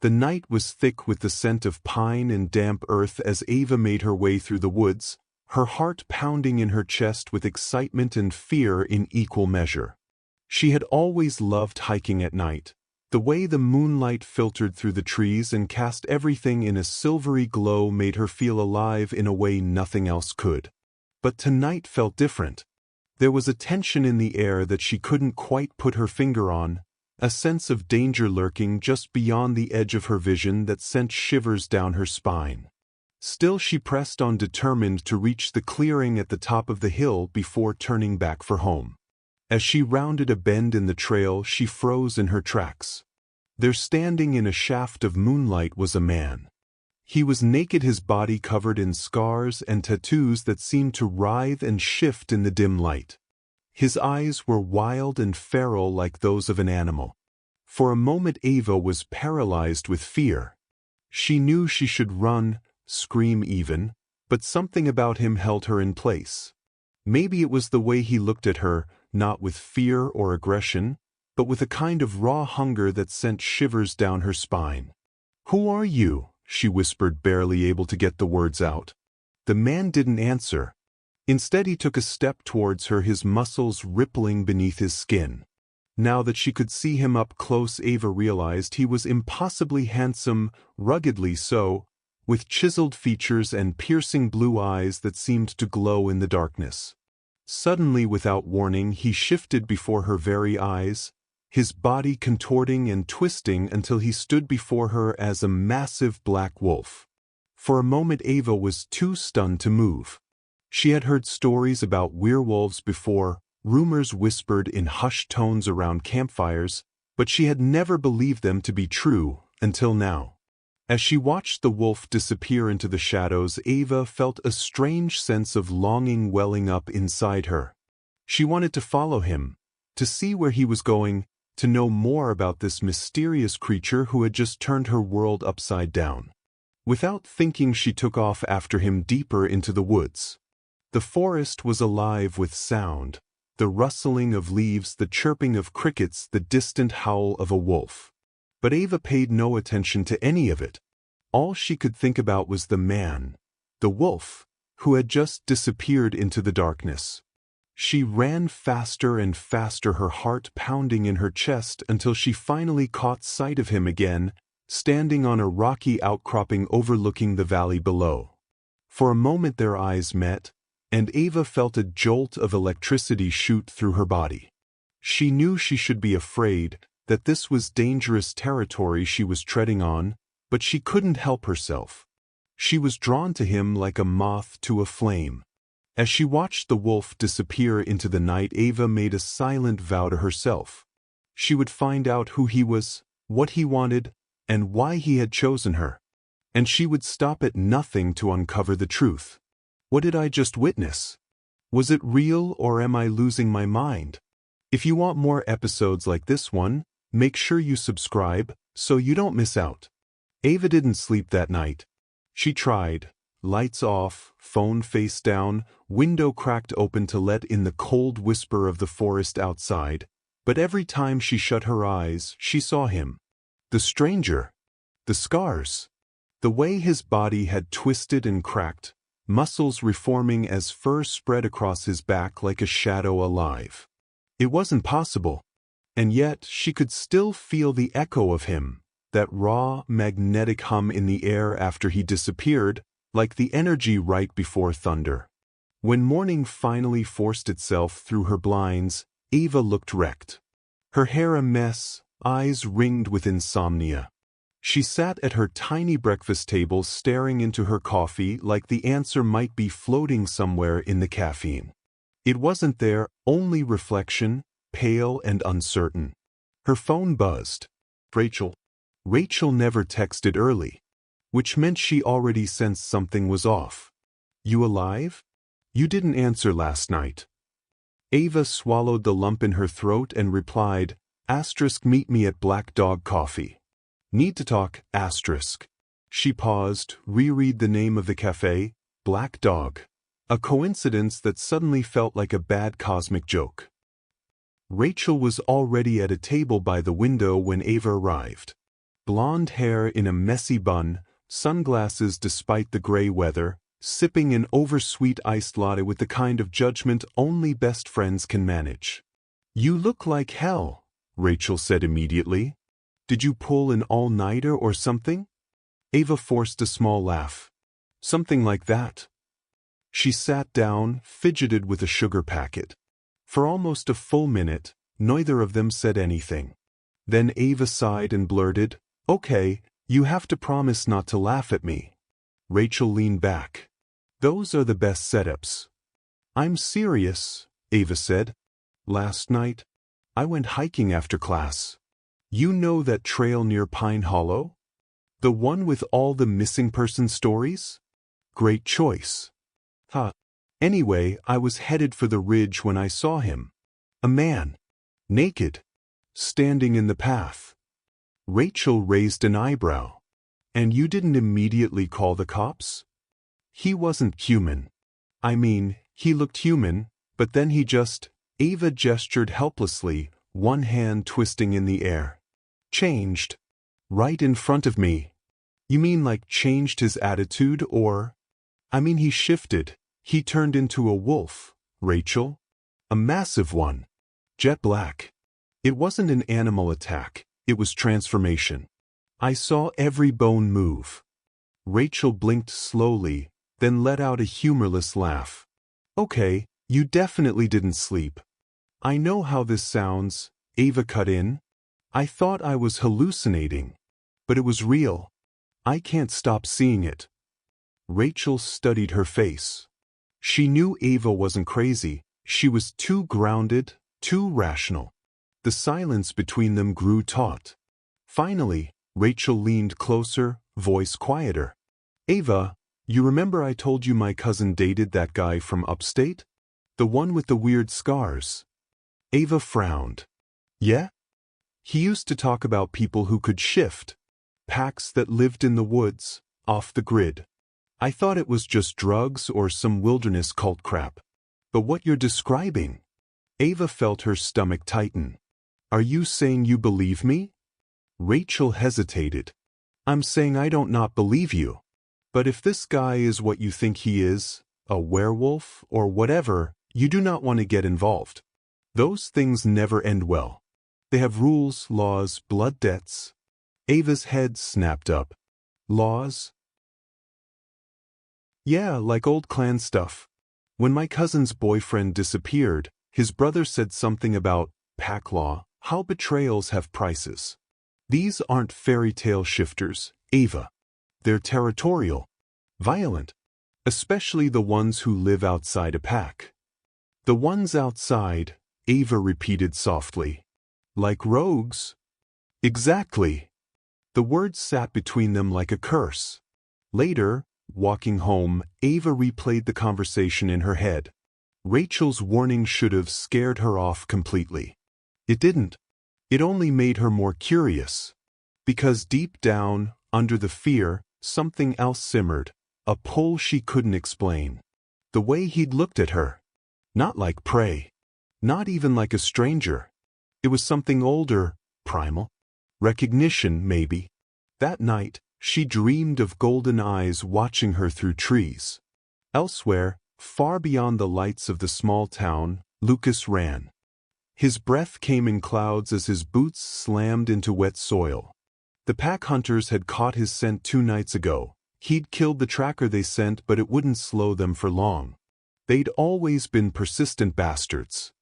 The night was thick with the scent of pine and damp earth as Ava made her way through the woods, her heart pounding in her chest with excitement and fear in equal measure. She had always loved hiking at night. The way the moonlight filtered through the trees and cast everything in a silvery glow made her feel alive in a way nothing else could. But tonight felt different. There was a tension in the air that she couldn't quite put her finger on, a sense of danger lurking just beyond the edge of her vision that sent shivers down her spine. Still she pressed on, determined to reach the clearing at the top of the hill before turning back for home. As she rounded a bend in the trail, she froze in her tracks. There, standing in a shaft of moonlight, was a man. He was naked, his body covered in scars and tattoos that seemed to writhe and shift in the dim light. His eyes were wild and feral like those of an animal. For a moment Ava was paralyzed with fear. She knew she should run, scream even, but something about him held her in place. Maybe it was the way he looked at her, not with fear or aggression, but with a kind of raw hunger that sent shivers down her spine. "Who are you?" she whispered, barely able to get the words out. The man didn't answer. Instead he took a step towards her, his muscles rippling beneath his skin. Now that she could see him up close, Ava realized he was impossibly handsome, ruggedly so, with chiseled features and piercing blue eyes that seemed to glow in the darkness. Suddenly, without warning, he shifted before her very eyes, his body contorting and twisting until he stood before her as a massive black wolf. For a moment Ava was too stunned to move. She had heard stories about werewolves before, rumors whispered in hushed tones around campfires, but she had never believed them to be true until now. As she watched the wolf disappear into the shadows, Ava felt a strange sense of longing welling up inside her. She wanted to follow him, to see where he was going, to know more about this mysterious creature who had just turned her world upside down. Without thinking, she took off after him deeper into the woods. The forest was alive with sound, the rustling of leaves, the chirping of crickets, the distant howl of a wolf. But Ava paid no attention to any of it. All she could think about was the man, the wolf, who had just disappeared into the darkness. She ran faster and faster, her heart pounding in her chest, until she finally caught sight of him again, standing on a rocky outcropping overlooking the valley below. For a moment their eyes met, and Ava felt a jolt of electricity shoot through her body. She knew she should be afraid, that this was dangerous territory she was treading on, but she couldn't help herself. She was drawn to him like a moth to a flame. As she watched the wolf disappear into the night, Ava made a silent vow to herself. She would find out who he was, what he wanted, and why he had chosen her. And she would stop at nothing to uncover the truth. What did I just witness? Was it real, or am I losing my mind? If you want more episodes like this one, make sure you subscribe so you don't miss out. Ava didn't sleep that night. She tried. Lights off, phone face down, window cracked open to let in the cold whisper of the forest outside, but every time she shut her eyes, she saw him. The stranger. The scars. The way his body had twisted and cracked, muscles reforming as fur spread across his back like a shadow alive. It wasn't possible. And yet she could still feel the echo of him, that raw, magnetic hum in the air after he disappeared, like the energy right before thunder. When morning finally forced itself through her blinds, Ava looked wrecked. Her hair a mess, eyes ringed with insomnia. She sat at her tiny breakfast table staring into her coffee like the answer might be floating somewhere in the caffeine. It wasn't there, only reflection, pale and uncertain. Her phone buzzed. Rachel. Rachel never texted early, which meant she already sensed something was off. You alive? You didn't answer last night. Ava swallowed the lump in her throat and replied, "Meet me at Black Dog Coffee. Need to talk, asterisk." She paused, reread the name of the cafe, Black Dog. A coincidence that suddenly felt like a bad cosmic joke. Rachel was already at a table by the window when Ava arrived. blonde hair in a messy bun, sunglasses despite the gray weather, sipping an oversweet iced latte with the kind of judgment only best friends can manage. "You look like hell," Rachel said immediately. "Did you pull an all-nighter or something?" Ava forced a small laugh. "Something like that." She sat down, fidgeted with a sugar packet. For almost a full minute, neither of them said anything. Then Ava sighed and blurted, "Okay, you have to promise not to laugh at me." Rachel leaned back. "Those are the best setups." "I'm serious," Ava said. "Last night, I went hiking after class. You know that trail near Pine Hollow? The one with all the missing person stories? Great choice." "Huh. Anyway, I was headed for the ridge when I saw him. A man. Naked. Standing in the path." Rachel raised an eyebrow. "And you didn't immediately call the cops?" "He wasn't human. I mean, he looked human, but then he just..." Ava gestured helplessly, one hand twisting in the air. "Changed. Right in front of me." "You mean like changed his attitude or..." "I mean he shifted. He turned into a wolf, Rachel. A massive one. Jet black. It wasn't an animal attack, it was transformation. I saw every bone move." Rachel blinked slowly, then let out a humorless laugh. "Okay, you definitely didn't sleep." "I know how this sounds," Ava cut in. "I thought I was hallucinating. But it was real. I can't stop seeing it." Rachel studied her face. She knew Ava wasn't crazy, she was too grounded, too rational. The silence between them grew taut. Finally, Rachel leaned closer, voice quieter. "Ava, you remember I told you my cousin dated that guy from upstate? The one with the weird scars?" Ava frowned. "Yeah? He used to talk about people who could shift. Packs that lived in the woods, off the grid. I thought it was just drugs or some wilderness cult crap. But what you're describing..." Ava felt her stomach tighten. "Are you saying you believe me?" Rachel hesitated. "I'm saying I don't not believe you. But if this guy is what you think he is, a werewolf or whatever, you do not want to get involved. Those things never end well. They have rules, laws, blood debts." Ava's head snapped up. "Laws?" "Yeah, like old clan stuff. When my cousin's boyfriend disappeared, his brother said something about pack law, how betrayals have prices. These aren't fairy tale shifters, Ava. They're territorial, violent, especially the ones who live outside a pack." "The ones outside," Ava repeated softly. "Like rogues?" "Exactly." The words sat between them like a curse. Later, walking home, Ava replayed the conversation in her head. Rachel's warning should have scared her off completely. It didn't. It only made her more curious. Because deep down, under the fear, something else simmered, a pull she couldn't explain. The way he'd looked at her. Not like prey. Not even like a stranger. It was something older, primal. Recognition, maybe. That night, she dreamed of golden eyes watching her through trees. Elsewhere, far beyond the lights of the small town, Lucas ran. His breath came in clouds as his boots slammed into wet soil. The pack hunters had caught his scent 2 nights ago. He'd killed the tracker they sent, but it wouldn't slow them for long. They'd always been persistent bastards.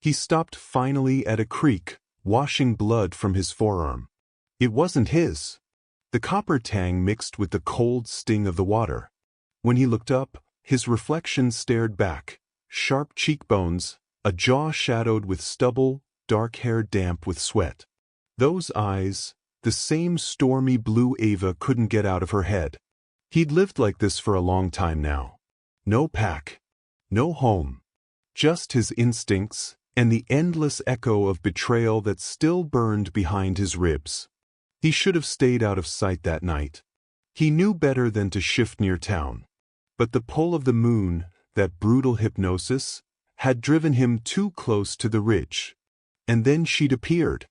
He stopped finally at a creek, washing blood from his forearm. It wasn't his. The copper tang mixed with the cold sting of the water. When he looked up, his reflection stared back, sharp cheekbones, a jaw shadowed with stubble, dark hair damp with sweat. Those eyes, the same stormy blue Ava couldn't get out of her head. He'd lived like this for a long time now. No pack. No home. Just his instincts, and the endless echo of betrayal that still burned behind his ribs. He should have stayed out of sight that night. He knew better than to shift near town. But the pull of the moon, that brutal hypnosis, had driven him too close to the ridge. And then she'd appeared.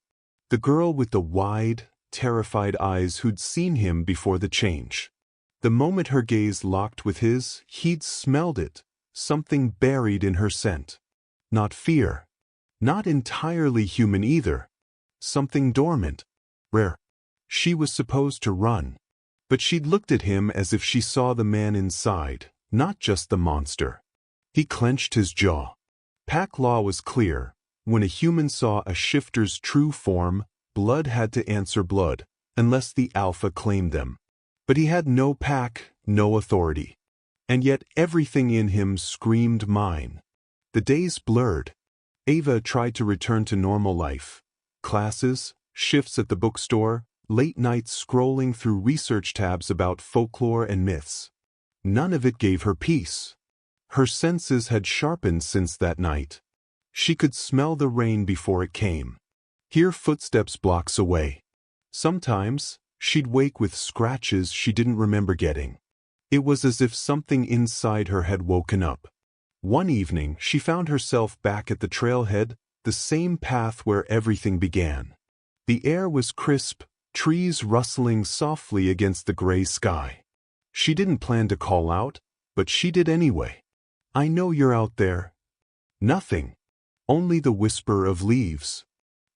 The girl with the wide, terrified eyes who'd seen him before the change. The moment her gaze locked with his, he'd smelled it, something buried in her scent. Not fear. Not entirely human either. Something dormant. Rare. She was supposed to run. But she'd looked at him as if she saw the man inside, not just the monster. He clenched his jaw. Pack law was clear. When a human saw a shifter's true form, blood had to answer blood, unless the alpha claimed them. But he had no pack, no authority. And yet everything in him screamed mine. The days blurred. Ava tried to return to normal life. Classes, shifts at the bookstore, late nights scrolling through research tabs about folklore and myths. None of it gave her peace. Her senses had sharpened since that night. She could smell the rain before it came. Hear footsteps blocks away. Sometimes, she'd wake with scratches she didn't remember getting. It was as if something inside her had woken up. One evening, she found herself back at the trailhead, the same path where everything began. The air was crisp, trees rustling softly against the gray sky. She didn't plan to call out, but she did anyway. "I know you're out there." Nothing. Only the whisper of leaves.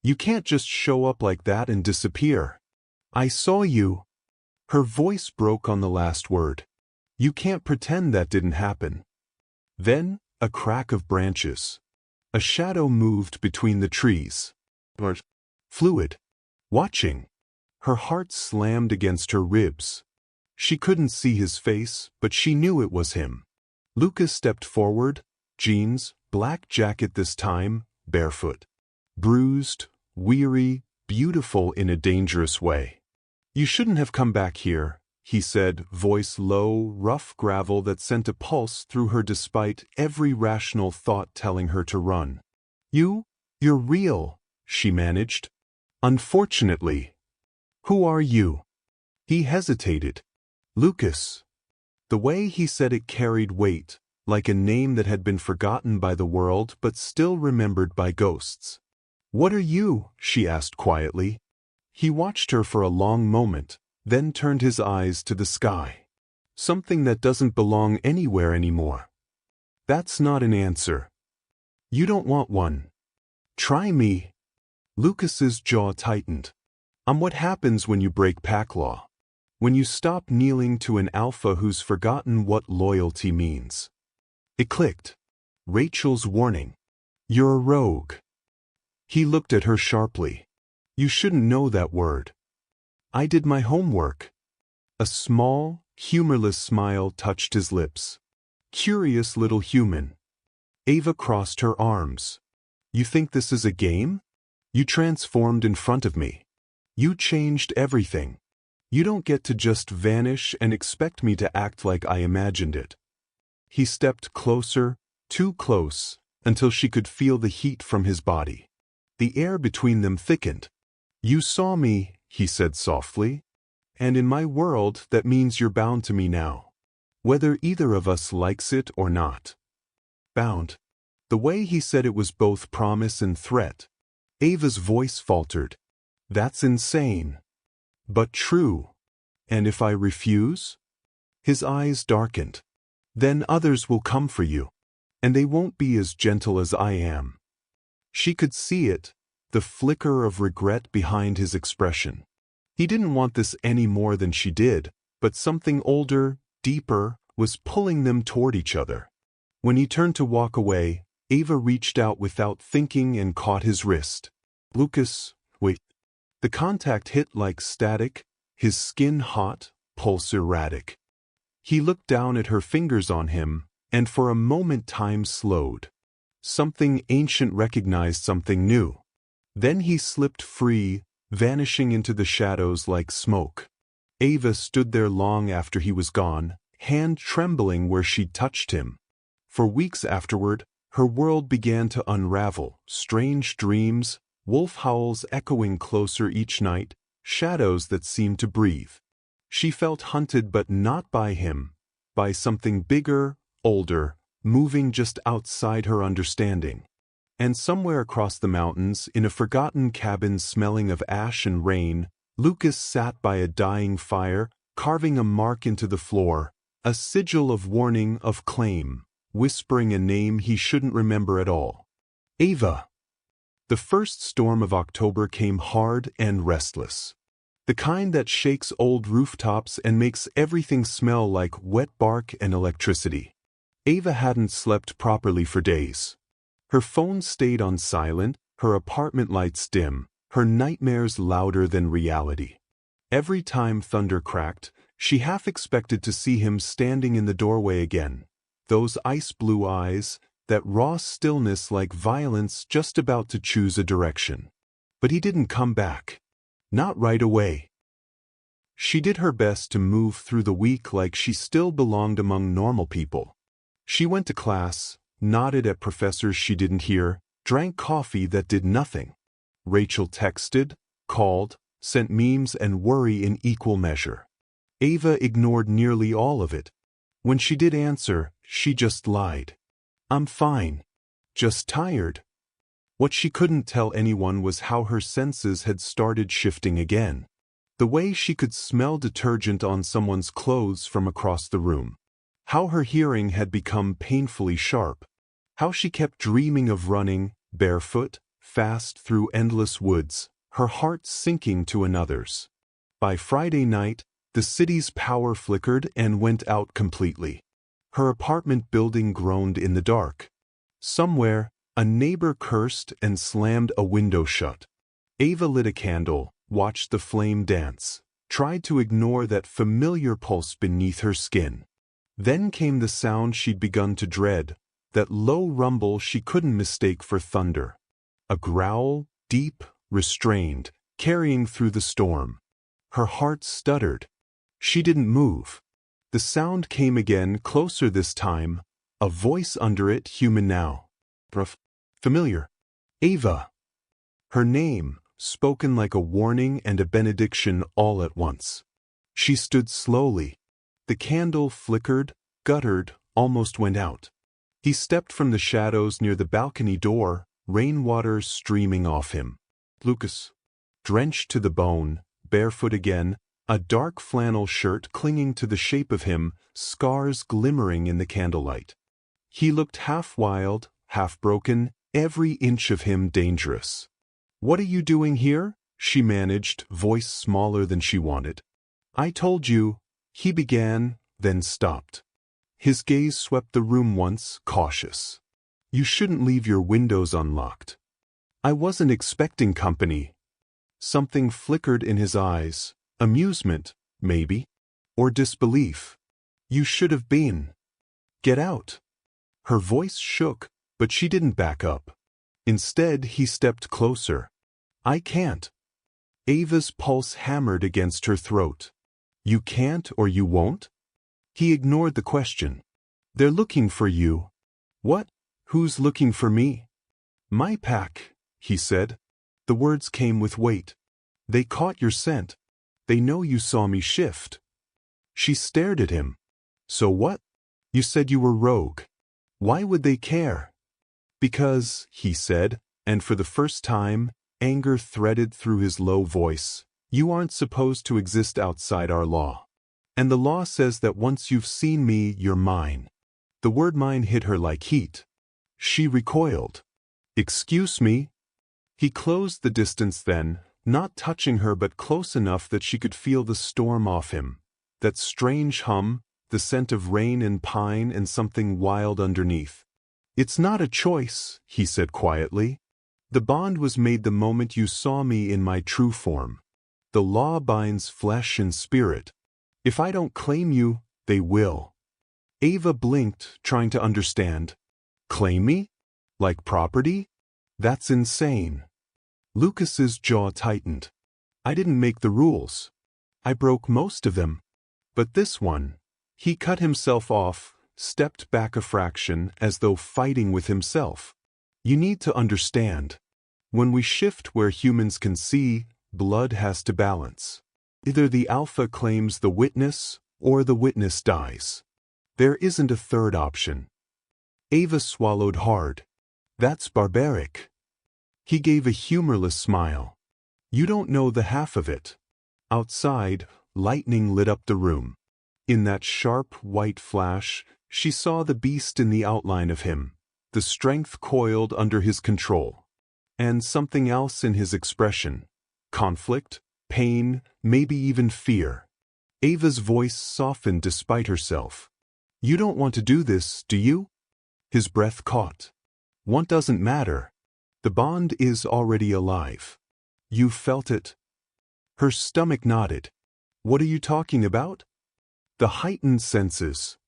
"You can't just show up like that and disappear." "I saw you." Her voice broke on the last word. "You can't pretend that didn't happen." Then, a crack of branches. A shadow moved between the trees. Fluid. Watching. Her heart slammed against her ribs. She couldn't see his face, but she knew it was him. Lucas stepped forward, jeans, black jacket this time, barefoot. Bruised, weary, beautiful in a dangerous way. "You shouldn't have come back here," he said, voice low, rough gravel that sent a pulse through her despite every rational thought telling her to run. You're real," she managed. "Unfortunately." "Who are you?" He hesitated. "Lucas." The way he said it carried weight, like a name that had been forgotten by the world but still remembered by ghosts. "What are you?" she asked quietly. He watched her for a long moment, then turned his eyes to the sky. "Something that doesn't belong anywhere anymore." "That's not an answer." "You don't want one." "Try me." Lucas's jaw tightened. "I'm what happens when you break pack law. When you stop kneeling to an alpha who's forgotten what loyalty means." It clicked. Rachel's warning. "You're a rogue." He looked at her sharply. "You shouldn't know that word." "I did my homework." A small, humorless smile touched his lips. Curious little human. Ava crossed her arms. "You think this is a game? You transformed in front of me. You changed everything. You don't get to just vanish and expect me to act like I imagined it." He stepped closer, too close, until she could feel the heat from his body. The air between them thickened. "You saw me," he said softly. "And in my world that means you're bound to me now. Whether either of us likes it or not." Bound. The way he said it was both promise and threat. Ava's voice faltered. "That's insane." "But true." "And if I refuse?" His eyes darkened. "Then others will come for you. And they won't be as gentle as I am." She could see it, the flicker of regret behind his expression. He didn't want this any more than she did, but something older, deeper, was pulling them toward each other. When he turned to walk away, Ava reached out without thinking and caught his wrist. "Lucas, wait." The contact hit like static, his skin hot, pulse erratic. He looked down at her fingers on him, and for a moment time slowed. Something ancient recognized something new. Then he slipped free, vanishing into the shadows like smoke. Ava stood there long after he was gone, hand trembling where she'd touched him. For weeks afterward, her world began to unravel, strange dreams, wolf howls echoing closer each night, shadows that seemed to breathe. She felt hunted but not by him, by something bigger, older, moving just outside her understanding. And somewhere across the mountains, in a forgotten cabin smelling of ash and rain, Lucas sat by a dying fire, carving a mark into the floor, a sigil of warning, of claim, whispering a name he shouldn't remember at all. Ava. The first storm of October came hard and restless. The kind that shakes old rooftops and makes everything smell like wet bark and electricity. Ava hadn't slept properly for days. Her phone stayed on silent, her apartment lights dim, her nightmares louder than reality. Every time thunder cracked, she half expected to see him standing in the doorway again. Those ice-blue eyes, that raw stillness like violence just about to choose a direction. But he didn't come back. Not right away. She did her best to move through the week like she still belonged among normal people. She went to class, nodded at professors she didn't hear, drank coffee that did nothing. Rachel texted, called, sent memes and worry in equal measure. Ava ignored nearly all of it. When she did answer, she just lied. I'm fine. Just tired. What she couldn't tell anyone was how her senses had started shifting again. The way she could smell detergent on someone's clothes from across the room. How her hearing had become painfully sharp. How she kept dreaming of running, barefoot, fast through endless woods, her heart sinking to another's. By Friday night, the city's power flickered and went out completely. Her apartment building groaned in the dark. Somewhere, a neighbor cursed and slammed a window shut. Ava lit a candle, watched the flame dance, tried to ignore that familiar pulse beneath her skin. Then came the sound she'd begun to dread, that low rumble she couldn't mistake for thunder. A growl, deep, restrained, carrying through the storm. Her heart stuttered. She didn't move. The sound came again, closer this time, a voice under it, human now. Familiar. Ava. Her name, spoken like a warning and a benediction all at once. She stood slowly. The candle flickered, guttered, almost went out. He stepped from the shadows near the balcony door, rainwater streaming off him. Lucas. Drenched to the bone, barefoot again, a dark flannel shirt clinging to the shape of him, scars glimmering in the candlelight. He looked half wild, half broken, every inch of him dangerous. What are you doing here? She managed, voice smaller than she wanted. I told you, he began, then stopped. His gaze swept the room once, cautious. You shouldn't leave your windows unlocked. I wasn't expecting company. Something flickered in his eyes, amusement, maybe, or disbelief. You should have been. Get out. Her voice shook, but she didn't back up. Instead, he stepped closer. I can't. Ava's pulse hammered against her throat. You can't or you won't? He ignored the question. They're looking for you. What? Who's looking for me? My pack, he said. The words came with weight. They caught your scent. They know you saw me shift. She stared at him. So what? You said you were rogue. Why would they care? Because, he said, and for the first time, anger threaded through his low voice, you aren't supposed to exist outside our law. And the law says that once you've seen me, you're mine. The word mine hit her like heat. She recoiled. Excuse me? He closed the distance then, not touching her but close enough that she could feel the storm off him. That strange hum, the scent of rain and pine and something wild underneath. It's not a choice, he said quietly. The bond was made the moment you saw me in my true form. The law binds flesh and spirit. If I don't claim you, they will. Ava blinked, trying to understand. Claim me? Like property? That's insane. Lucas's jaw tightened. I didn't make the rules. I broke most of them. But this one, he cut himself off, stepped back a fraction as though fighting with himself. You need to understand. When we shift where humans can see, blood has to balance. Either the alpha claims the witness, or the witness dies. There isn't a third option. Ava swallowed hard. That's barbaric. He gave a humorless smile. You don't know the half of it. Outside, lightning lit up the room. In that sharp, white flash, she saw the beast in the outline of him, the strength coiled under his control. And something else in his expression. Conflict, pain, maybe even fear. Ava's voice softened despite herself. "You don't want to do this, do you?" His breath caught. "Want doesn't matter. The bond is already alive. You felt it." Her stomach nodded. "What are you talking about?" "The heightened senses.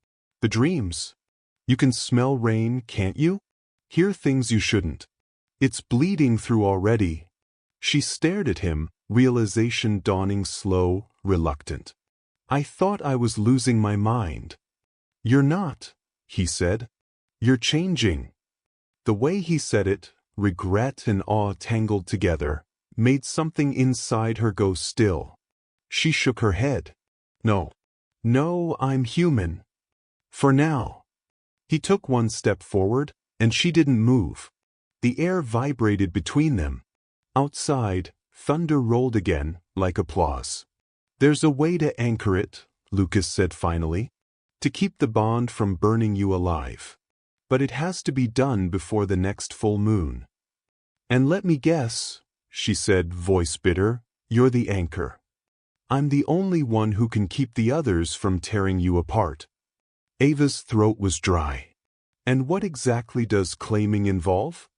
The dreams. You can smell rain, can't you? Hear things you shouldn't. It's bleeding through already." She stared at him, realization dawning slow, reluctant. "I thought I was losing my mind." "You're not," he said. "You're changing." The way he said it, regret and awe tangled together, made something inside her go still. She shook her head. "No. No, I'm human. For now." He took one step forward, and she didn't move. The air vibrated between them. Outside, thunder rolled again, like applause. "There's a way to anchor it," Lucas said finally, "to keep the bond from burning you alive. But it has to be done before the next full moon." "And let me guess," she said, voice bitter, "you're the anchor. I'm the only one who can keep the others from tearing you apart." Ava's throat was dry. "And what exactly does claiming involve?"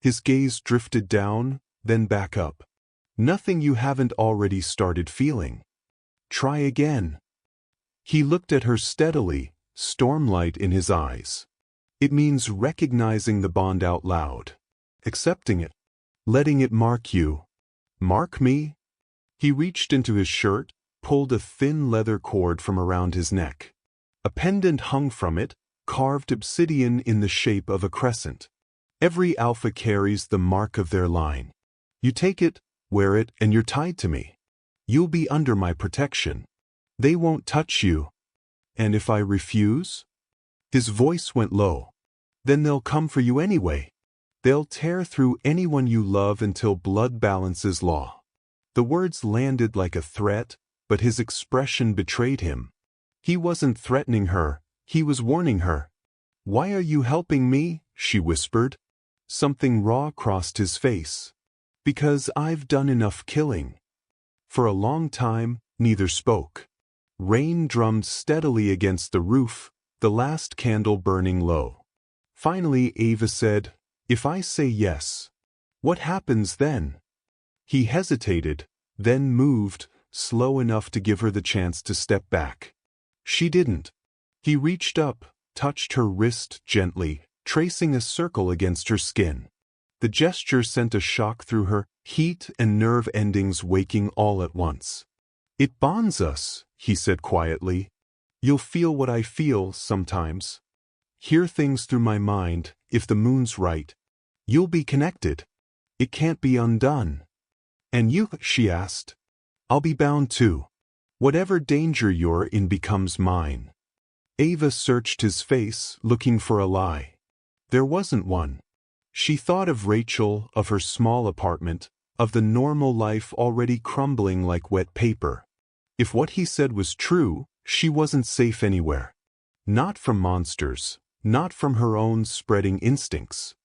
His gaze drifted down, then back up. "Nothing you haven't already started feeling. Try again." He looked at her steadily, stormlight in his eyes. "It means recognizing the bond out loud. Accepting it. Letting it mark you." "Mark me?" He reached into his shirt, pulled a thin leather cord from around his neck. A pendant hung from it, carved obsidian in the shape of a crescent. "Every alpha carries the mark of their line. You take it, wear it, and you're tied to me. You'll be under my protection. They won't touch you." "And if I refuse?" His voice went low. "Then they'll come for you anyway. They'll tear through anyone you love until blood balances law." The words landed like a threat, but his expression betrayed him. He wasn't threatening her, he was warning her. "Why are you helping me?" she whispered. Something raw crossed his face. "Because I've done enough killing." For a long time, neither spoke. Rain drummed steadily against the roof, the last candle burning low. Finally Ava said, "If I say yes, what happens then?" He hesitated, then moved, slow enough to give her the chance to step back. She didn't. He reached up, touched her wrist gently, tracing a circle against her skin. The gesture sent a shock through her, heat and nerve endings waking all at once. "It bonds us," he said quietly. "You'll feel what I feel sometimes. Hear things through my mind, if the moon's right. You'll be connected. It can't be undone." "And you?" she asked. "I'll be bound too. Whatever danger you're in becomes mine." Ava searched his face, looking for a lie. There wasn't one. She thought of Rachel, of her small apartment, of the normal life already crumbling like wet paper. If what he said was true, she wasn't safe anywhere. Not from monsters, not from her own spreading instincts.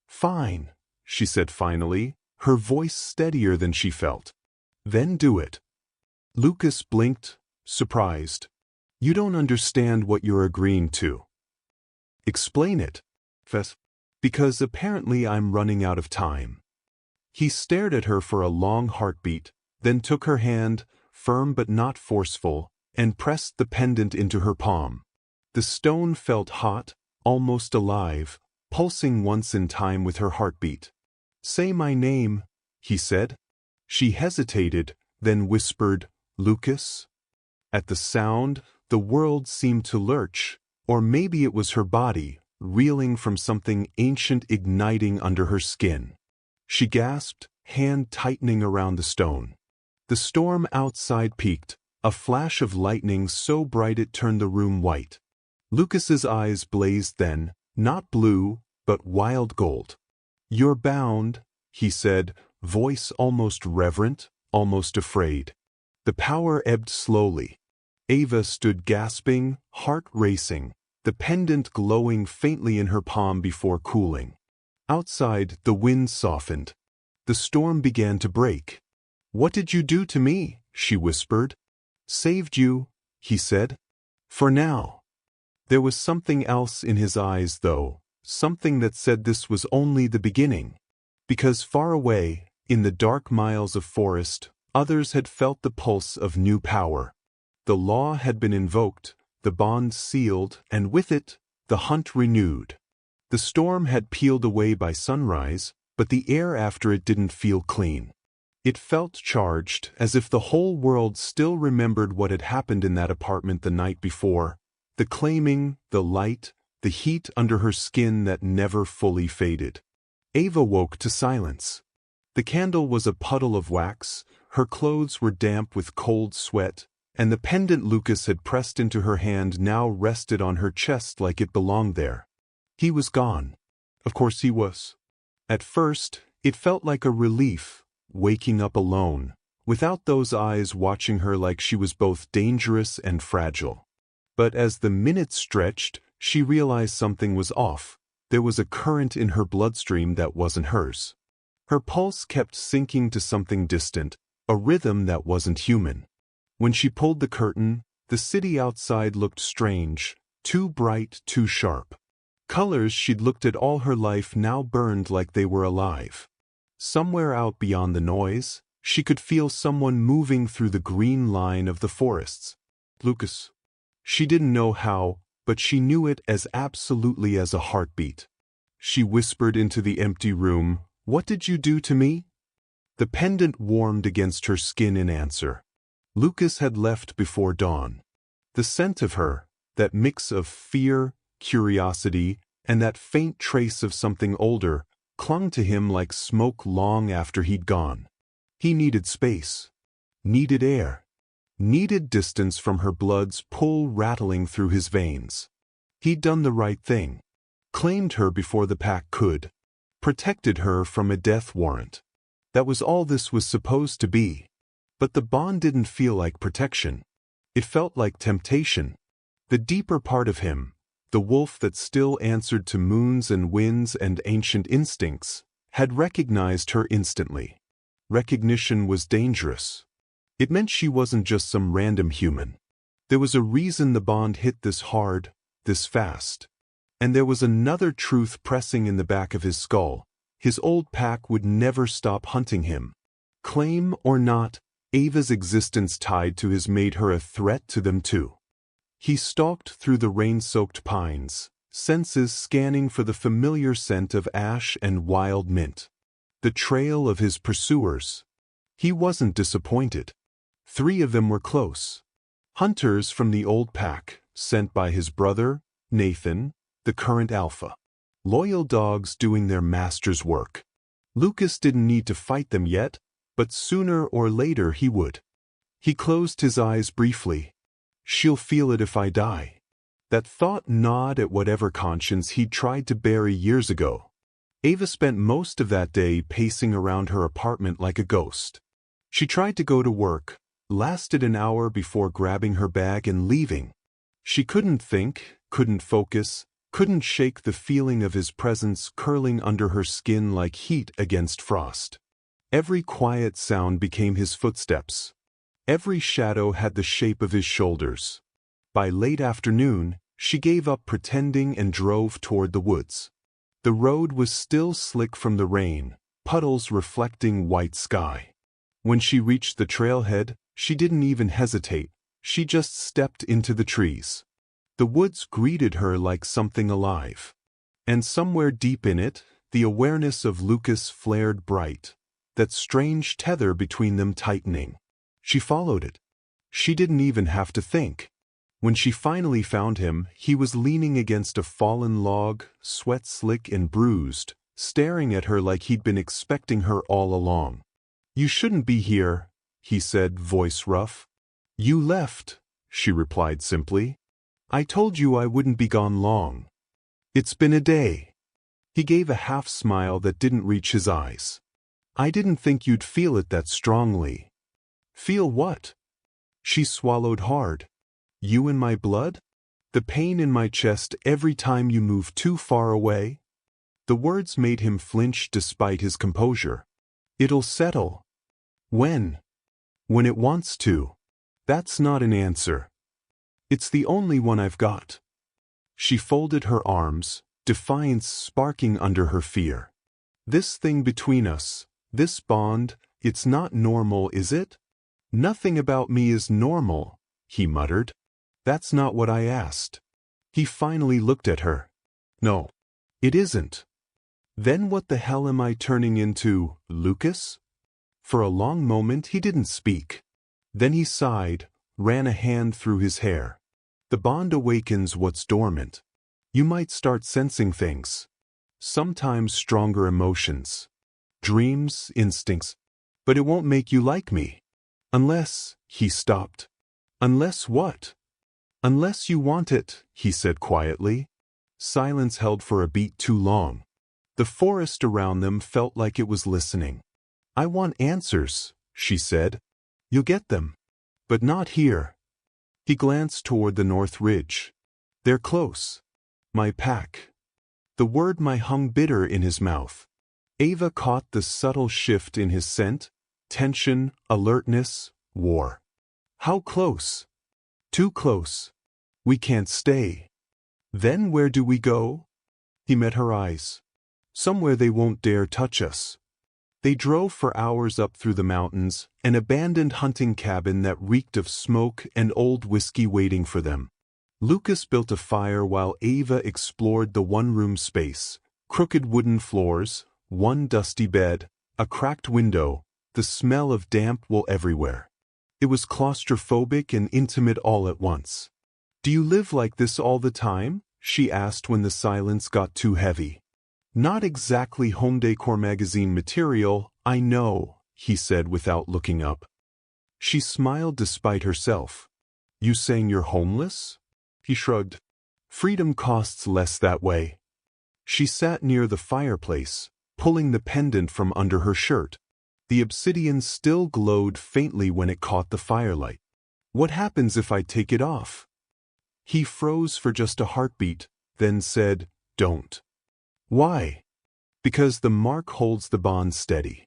"Fine," she said finally, her voice steadier than she felt. "Then do it." Lucas blinked, surprised. "You don't understand what you're agreeing to." "Explain it." "Because apparently I'm running out of time." He stared at her for a long heartbeat, then took her hand, firm but not forceful, and pressed the pendant into her palm. The stone felt hot, almost alive, pulsing once in time with her heartbeat. "Say my name," he said. She hesitated, then whispered, "Lucas?" At the sound, the world seemed to lurch, or maybe it was her body, reeling from something ancient igniting under her skin. She gasped, hand tightening around the stone. The storm outside peaked, a flash of lightning so bright it turned the room white. Lucas's eyes blazed then, not blue, but wild gold. "You're bound," he said, voice almost reverent, almost afraid. The power ebbed slowly. Ava stood gasping, heart racing, the pendant glowing faintly in her palm before cooling. Outside, the wind softened. The storm began to break. "What did you do to me?" she whispered. "Saved you," he said. "For now." There was something else in his eyes, though, something that said this was only the beginning. Because far away, in the dark miles of forest, others had felt the pulse of new power. The law had been invoked, the bond sealed, and with it, the hunt renewed. The storm had peeled away by sunrise, but the air after it didn't feel clean. It felt charged, as if the whole world still remembered what had happened in that apartment the night before. The claiming, the light, the heat under her skin that never fully faded. Ava woke to silence. The candle was a puddle of wax, her clothes were damp with cold sweat, and the pendant Lucas had pressed into her hand now rested on her chest like it belonged there. He was gone. Of course he was. At first, it felt like a relief, waking up alone, without those eyes watching her like she was both dangerous and fragile. But as the minutes stretched, she realized something was off. There was a current in her bloodstream that wasn't hers. Her pulse kept sinking to something distant, a rhythm that wasn't human. When she pulled the curtain, the city outside looked strange, too bright, too sharp. Colors she'd looked at all her life now burned like they were alive. Somewhere out beyond the noise, she could feel someone moving through the green line of the forests. Lucas. She didn't know how, but she knew it as absolutely as a heartbeat. She whispered into the empty room, "What did you do to me?" The pendant warmed against her skin in answer. Lucas had left before dawn. The scent of her, that mix of fear, curiosity, and that faint trace of something older, clung to him like smoke long after he'd gone. He needed space, needed air, needed distance from her blood's pull rattling through his veins. He'd done the right thing, claimed her before the pack could, protected her from a death warrant. That was all this was supposed to be. But the bond didn't feel like protection. It felt like temptation. The deeper part of him, the wolf that still answered to moons and winds and ancient instincts, had recognized her instantly. Recognition was dangerous. It meant she wasn't just some random human. There was a reason the bond hit this hard, this fast. And there was another truth pressing in the back of his skull. His old pack would never stop hunting him. Claim or not, Ava's existence tied to his made her a threat to them too. He stalked through the rain-soaked pines, senses scanning for the familiar scent of ash and wild mint. The trail of his pursuers. He wasn't disappointed. 3 of them were close. Hunters from the old pack, sent by his brother, Nathan, the current alpha. Loyal dogs doing their master's work. Lucas didn't need to fight them yet, but sooner or later he would. He closed his eyes briefly. She'll feel it if I die. That thought gnawed at whatever conscience he'd tried to bury years ago. Ava spent most of that day pacing around her apartment like a ghost. She tried to go to work, lasted an hour before grabbing her bag and leaving. She couldn't think, couldn't focus, couldn't shake the feeling of his presence curling under her skin like heat against frost. Every quiet sound became his footsteps. Every shadow had the shape of his shoulders. By late afternoon, she gave up pretending and drove toward the woods. The road was still slick from the rain, puddles reflecting white sky. When she reached the trailhead, she didn't even hesitate. She just stepped into the trees. The woods greeted her like something alive. And somewhere deep in it, the awareness of Lucas flared bright. That strange tether between them tightening. She followed it. She didn't even have to think. When she finally found him, he was leaning against a fallen log, sweat slick and bruised, staring at her like he'd been expecting her all along. "You shouldn't be here," he said, voice rough. "You left," she replied simply. "I told you I wouldn't be gone long. It's been a day." He gave a half smile that didn't reach his eyes. "I didn't think you'd feel it that strongly." "Feel what?" She swallowed hard. You in my blood? The pain in my chest every time you move too far away? The words made him flinch despite his composure. It'll settle. When? When it wants to. That's not an answer. It's the only one I've got. She folded her arms, defiance sparking under her fear. This thing between us, this bond, it's not normal, is it? Nothing about me is normal, he muttered. That's not what I asked. He finally looked at her. No, it isn't. Then what the hell am I turning into, Lucas? For a long moment he didn't speak. Then he sighed, ran a hand through his hair. The bond awakens what's dormant. You might start sensing things. Sometimes stronger emotions. Dreams, instincts. But it won't make you like me. Unless, he stopped. Unless what? Unless you want it, he said quietly. Silence held for a beat too long. The forest around them felt like it was listening. I want answers, she said. You'll get them. But not here. He glanced toward the north ridge. They're close. My pack. The word "my" hung bitter in his mouth. Ava caught the subtle shift in his scent. Tension, alertness, war. How close? Too close. We can't stay. Then where do we go? He met her eyes. Somewhere they won't dare touch us. They drove for hours up through the mountains, an abandoned hunting cabin that reeked of smoke and old whiskey waiting for them. Lucas built a fire while Ava explored the one-room space. Crooked wooden floors, one dusty bed, a cracked window, the smell of damp wool everywhere. It was claustrophobic and intimate all at once. Do you live like this all the time? She asked when the silence got too heavy. Not exactly home decor magazine material, I know, he said without looking up. She smiled despite herself. You saying you're homeless? He shrugged. Freedom costs less that way. She sat near the fireplace, pulling the pendant from under her shirt. The obsidian still glowed faintly when it caught the firelight. What happens if I take it off? He froze for just a heartbeat, then said, Don't. Why? Because the mark holds the bond steady.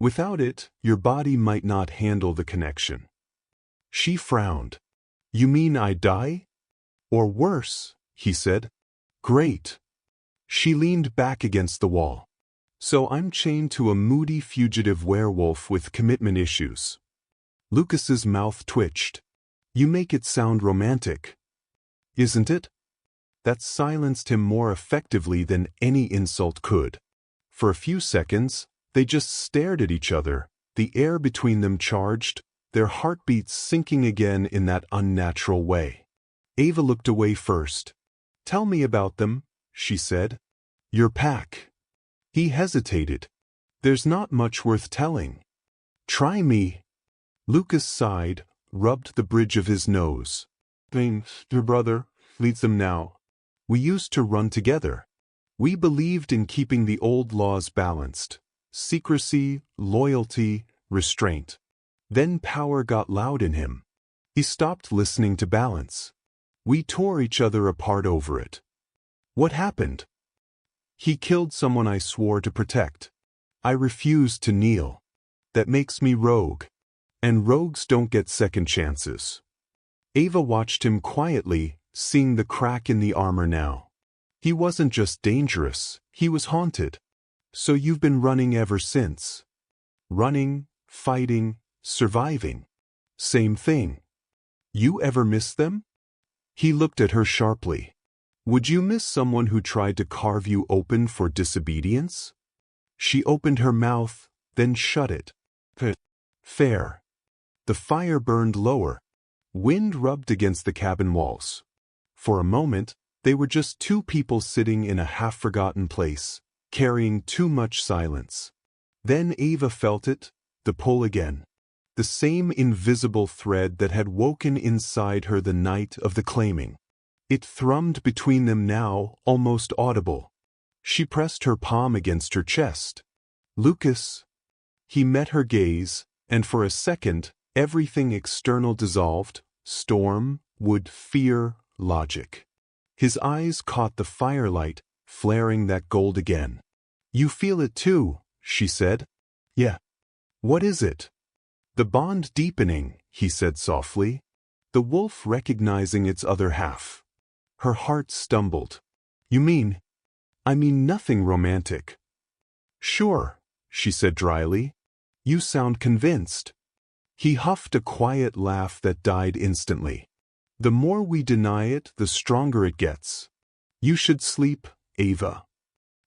Without it, your body might not handle the connection. She frowned. You mean I die? Or worse, he said. Great. She leaned back against the wall. So I'm chained to a moody fugitive werewolf with commitment issues. Lucas's mouth twitched. You make it sound romantic. Isn't it? That silenced him more effectively than any insult could. For a few seconds, they just stared at each other, the air between them charged, their heartbeats sinking again in that unnatural way. Ava looked away first. Tell me about them, she said. Your pack. He hesitated. There's not much worth telling. Try me. Lucas sighed, rubbed the bridge of his nose. Your brother leads them now. We used to run together. We believed in keeping the old laws balanced. Secrecy, loyalty, restraint. Then power got loud in him. He stopped listening to balance. We tore each other apart over it. What happened? He killed someone I swore to protect. I refused to kneel. That makes me rogue. And rogues don't get second chances. Ava watched him quietly, seeing the crack in the armor now. He wasn't just dangerous, he was haunted. So you've been running ever since. Running, fighting, surviving. Same thing. You ever miss them? He looked at her sharply. Would you miss someone who tried to carve you open for disobedience? She opened her mouth, then shut it. Fair. The fire burned lower. Wind rubbed against the cabin walls. For a moment, they were just two people sitting in a half-forgotten place, carrying too much silence. Then Ava felt it, the pull again. The same invisible thread that had woken inside her the night of the claiming. It thrummed between them now, almost audible. She pressed her palm against her chest. Lucas. He met her gaze, and for a second, Everything external dissolved, storm, wood, fear, logic. His eyes caught the firelight, flaring that gold again. "You feel it too," she said. "Yeah." "What is it?" "The bond deepening," he said softly. The wolf recognizing its other half. Her heart stumbled. "You mean?" "I mean nothing romantic." "Sure," she said dryly. "You sound convinced." He huffed a quiet laugh that died instantly. "The more we deny it, the stronger it gets. You should sleep, Ava."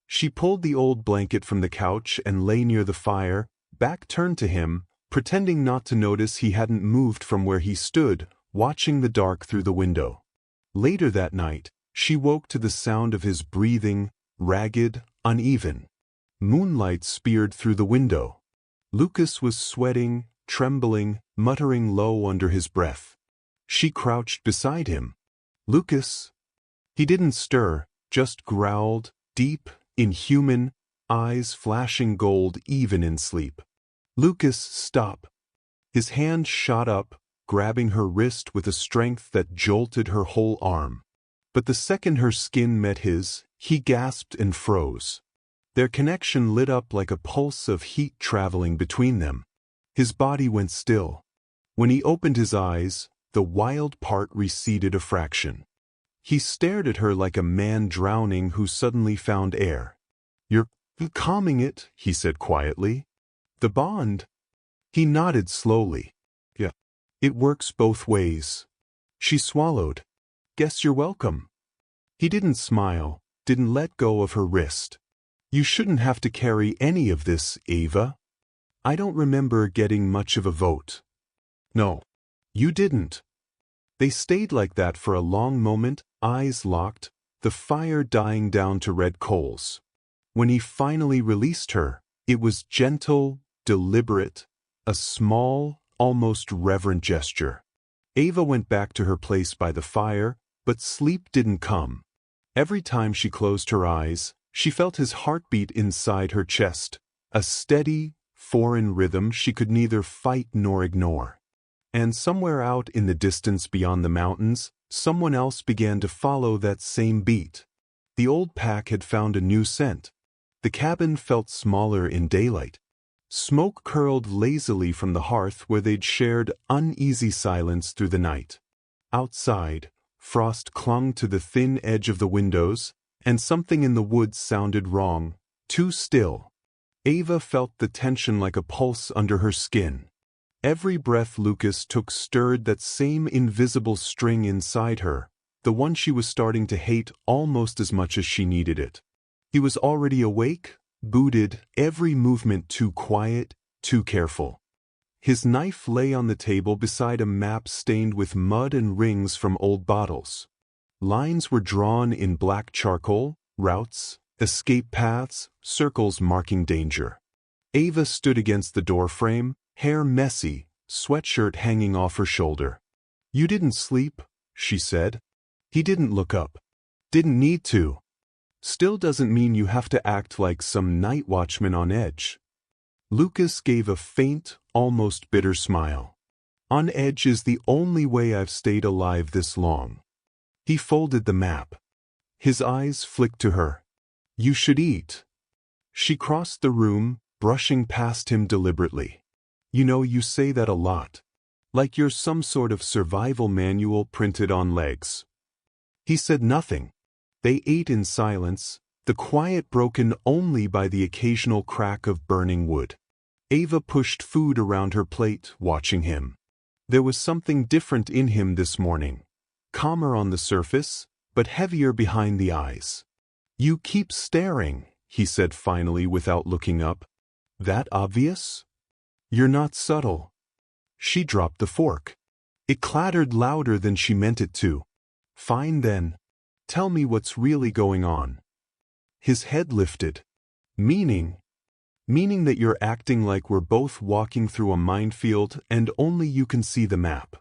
She pulled the old blanket from the couch and lay near the fire, back turned to him, pretending not to notice he hadn't moved from where he stood, watching the dark through the window. Later that night, she woke to the sound of his breathing, ragged, uneven. Moonlight speared through the window. Lucas was sweating, trembling, muttering low under his breath. She crouched beside him. "Lucas." He didn't stir, just growled, deep, inhuman, eyes flashing gold even in sleep. "Lucas, stop." His hand shot up, grabbing her wrist with a strength that jolted her whole arm. But the second her skin met his, he gasped and froze. Their connection lit up like a pulse of heat traveling between them. His body went still. When he opened his eyes, the wild part receded a fraction. He stared at her like a man drowning who suddenly found air. "You're calming it," he said quietly. "The bond?" He nodded slowly. "Yeah. It works both ways." She swallowed. "Guess you're welcome." He didn't smile, didn't let go of her wrist. "You shouldn't have to carry any of this, Ava. I don't remember getting much of a vote." "No. You didn't." They stayed like that for a long moment, eyes locked, the fire dying down to red coals. When he finally released her, it was gentle, deliberate, a small, almost reverent gesture. Ava went back to her place by the fire, but sleep didn't come. Every time she closed her eyes, she felt his heartbeat inside her chest, a steady, foreign rhythm she could neither fight nor ignore. And somewhere out in the distance beyond the mountains, someone else began to follow that same beat. The old pack had found a new scent. The cabin felt smaller in daylight. Smoke curled lazily from the hearth where they'd shared uneasy silence through the night. Outside, frost clung to the thin edge of the windows, and something in the woods sounded wrong, too still. Ava felt the tension like a pulse under her skin. Every breath Lucas took stirred that same invisible string inside her, the one she was starting to hate almost as much as she needed it. He was already awake, booted, every movement too quiet, too careful. His knife lay on the table beside a map stained with mud and rings from old bottles. Lines were drawn in black charcoal, routes, escape paths, circles marking danger. Ava stood against the doorframe, hair messy, sweatshirt hanging off her shoulder. "You didn't sleep," she said. He didn't look up. "Didn't need to." "Still doesn't mean you have to act like some night watchman on edge." Lucas gave a faint, almost bitter smile. "On edge is the only way I've stayed alive this long." He folded the map. His eyes flicked to her. "You should eat." She crossed the room, brushing past him deliberately. "You know, you say that a lot. Like you're some sort of survival manual printed on legs." He said nothing. They ate in silence, the quiet broken only by the occasional crack of burning wood. Ava pushed food around her plate, watching him. There was something different in him this morning. Calmer on the surface, but heavier behind the eyes. "You keep staring," he said finally without looking up. "That obvious?" "You're not subtle." She dropped the fork. It clattered louder than she meant it to. "Fine then. Tell me what's really going on." His head lifted. "Meaning?" "Meaning that you're acting like we're both walking through a minefield and only you can see the map.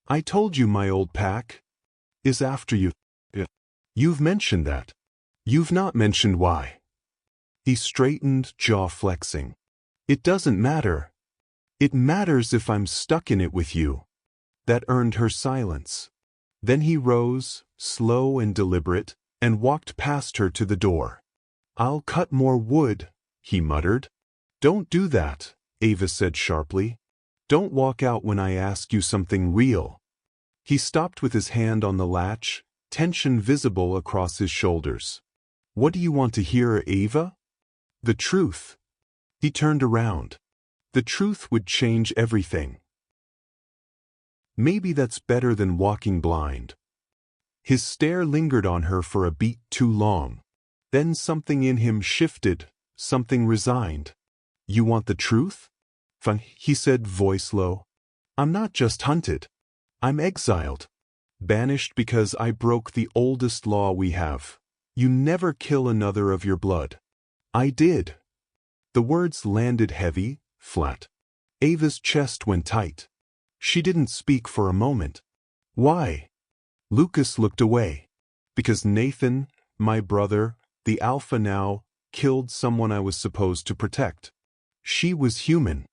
I told you my old pack is after you." "You've mentioned that. You've not mentioned why." He straightened, jaw flexing. "It doesn't matter." It matters if I'm stuck in it with you. That earned her silence. Then he rose, slow and deliberate, and walked past her to the door. I'll cut more wood, he muttered. Don't do that, Ava said sharply. Don't walk out when I ask you something real. He stopped with his hand on the latch, tension visible across his shoulders. What do you want to hear, Ava? The truth. He turned around. The truth would change everything. Maybe that's better than walking blind. His stare lingered on her for a beat too long. Then something in him shifted, something resigned. You want the truth? Fun, he said, voice low. I'm not just hunted. I'm exiled. Banished because I broke the oldest law we have. You never kill another of your blood. I did. The words landed heavy, flat. Ava's chest went tight. She didn't speak for a moment. Why? Lucas looked away. Because Nathan, my brother, the alpha now, killed someone I was supposed to protect. She was human.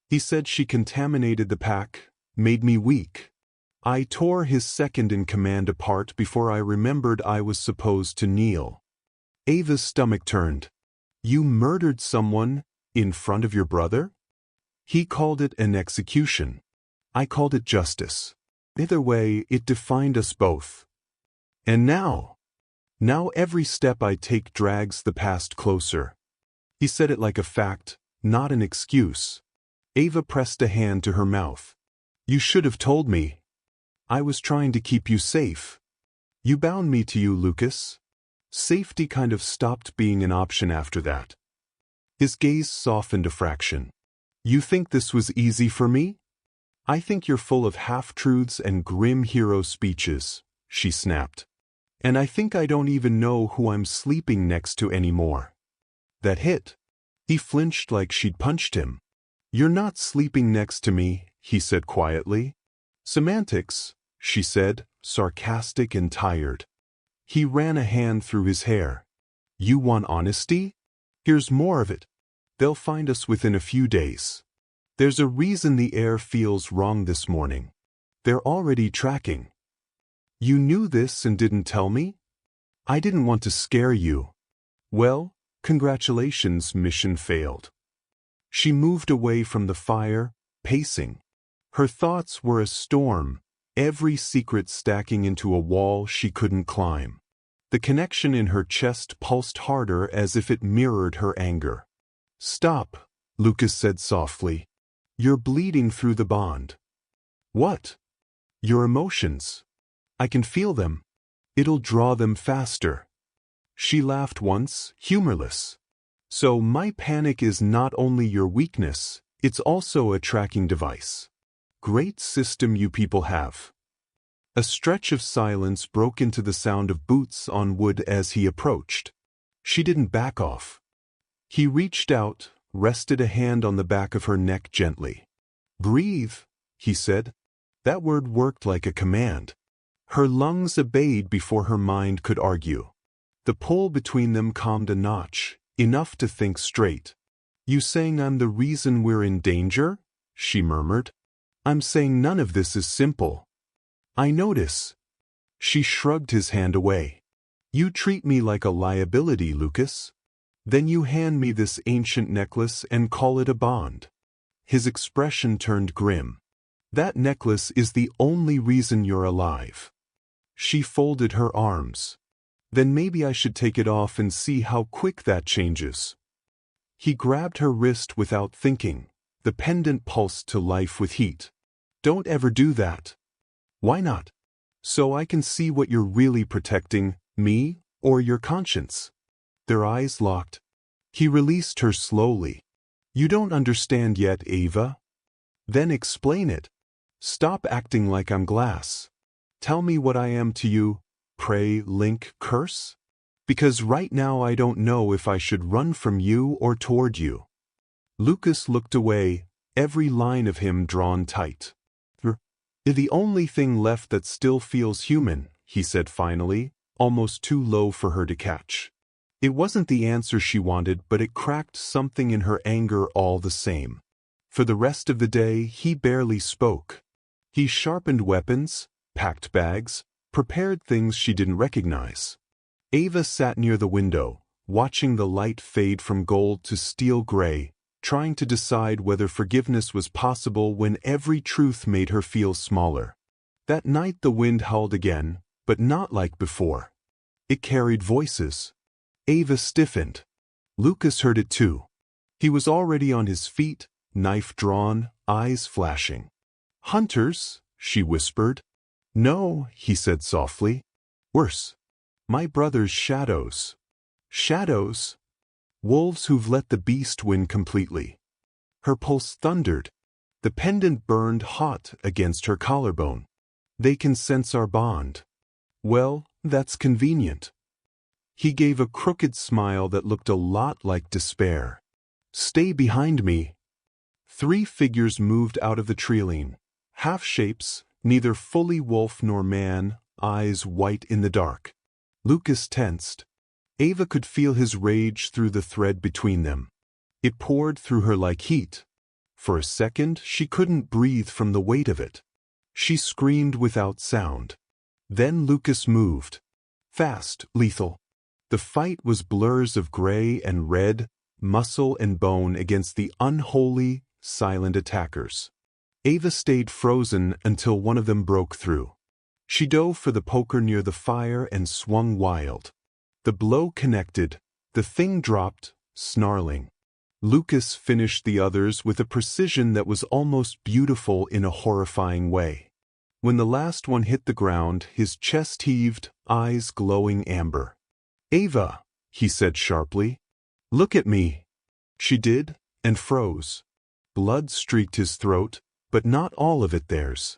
He said she contaminated the pack, made me weak. I tore his second in command apart before I remembered I was supposed to kneel. Ava's stomach turned. You murdered someone in front of your brother? He called it an execution. I called it justice. Either way, it defined us both. And now every step I take drags the past closer. He said it like a fact, not an excuse. Ava pressed a hand to her mouth. You should have told me. I was trying to keep you safe. You bound me to you, Lucas. Safety kind of stopped being an option after that. His gaze softened a fraction. You think this was easy for me? I think you're full of half-truths and grim hero speeches, she snapped. And I think I don't even know who I'm sleeping next to anymore. That hit. He flinched like she'd punched him. You're not sleeping next to me, he said quietly. Semantics, she said, sarcastic and tired. He ran a hand through his hair. You want honesty? Here's more of it. They'll find us within a few days. There's a reason the air feels wrong this morning. They're already tracking. You knew this and didn't tell me? I didn't want to scare you. Well, congratulations, mission failed. She moved away from the fire, pacing. Her thoughts were a storm, every secret stacking into a wall she couldn't climb. The connection in her chest pulsed harder as if it mirrored her anger. Stop, Lucas said softly. You're bleeding through the bond. What? Your emotions. I can feel them. It'll draw them faster. She laughed once, humorless. So my panic is not only your weakness, it's also a tracking device. Great system you people have. A stretch of silence broke into the sound of boots on wood as he approached. She didn't back off. He reached out, rested a hand on the back of her neck gently. Breathe, he said. That word worked like a command. Her lungs obeyed before her mind could argue. The pull between them calmed a notch, enough to think straight. You saying I'm the reason we're in danger? She murmured. I'm saying none of this is simple. I notice. She shrugged his hand away. You treat me like a liability, Lucas. Then you hand me this ancient necklace and call it a bond. His expression turned grim. That necklace is the only reason you're alive. She folded her arms. Then maybe I should take it off and see how quick that changes. He grabbed her wrist without thinking. The pendant pulsed to life with heat. Don't ever do that. Why not? So I can see what you're really protecting, me or your conscience. Their eyes locked. He released her slowly. You don't understand yet, Ava. Then explain it. Stop acting like I'm glass. Tell me what I am to you, pray, link, curse? Because right now I don't know if I should run from you or toward you. Lucas looked away, every line of him drawn tight. The only thing left that still feels human, he said finally, almost too low for her to catch. It wasn't the answer she wanted, but it cracked something in her anger all the same. For the rest of the day, he barely spoke. He sharpened weapons, packed bags, prepared things she didn't recognize. Ava sat near the window, watching the light fade from gold to steel gray, trying to decide whether forgiveness was possible when every truth made her feel smaller. That night the wind howled again, but not like before. It carried voices. Ava stiffened. Lucas heard it too. He was already on his feet, knife drawn, eyes flashing. "Hunters," she whispered. "No," he said softly. "Worse. My brother's shadows." "Shadows?" "Wolves who've let the beast win completely." Her pulse thundered. The pendant burned hot against her collarbone. "They can sense our bond." "Well, that's convenient." He gave a crooked smile that looked a lot like despair. "Stay behind me." 3 figures moved out of the treeline. Half-shapes, neither fully wolf nor man, eyes white in the dark. Lucas tensed. Ava could feel his rage through the thread between them. It poured through her like heat. For a second, she couldn't breathe from the weight of it. She screamed without sound. Then Lucas moved. Fast, lethal. The fight was blurs of gray and red, muscle and bone against the unholy, silent attackers. Ava stayed frozen until one of them broke through. She dove for the poker near the fire and swung wild. The blow connected. The thing dropped, snarling. Lucas finished the others with a precision that was almost beautiful in a horrifying way. When the last one hit the ground, his chest heaved, eyes glowing amber. "Ava," he said sharply. "Look at me." She did, and froze. Blood streaked his throat, but not all of it theirs.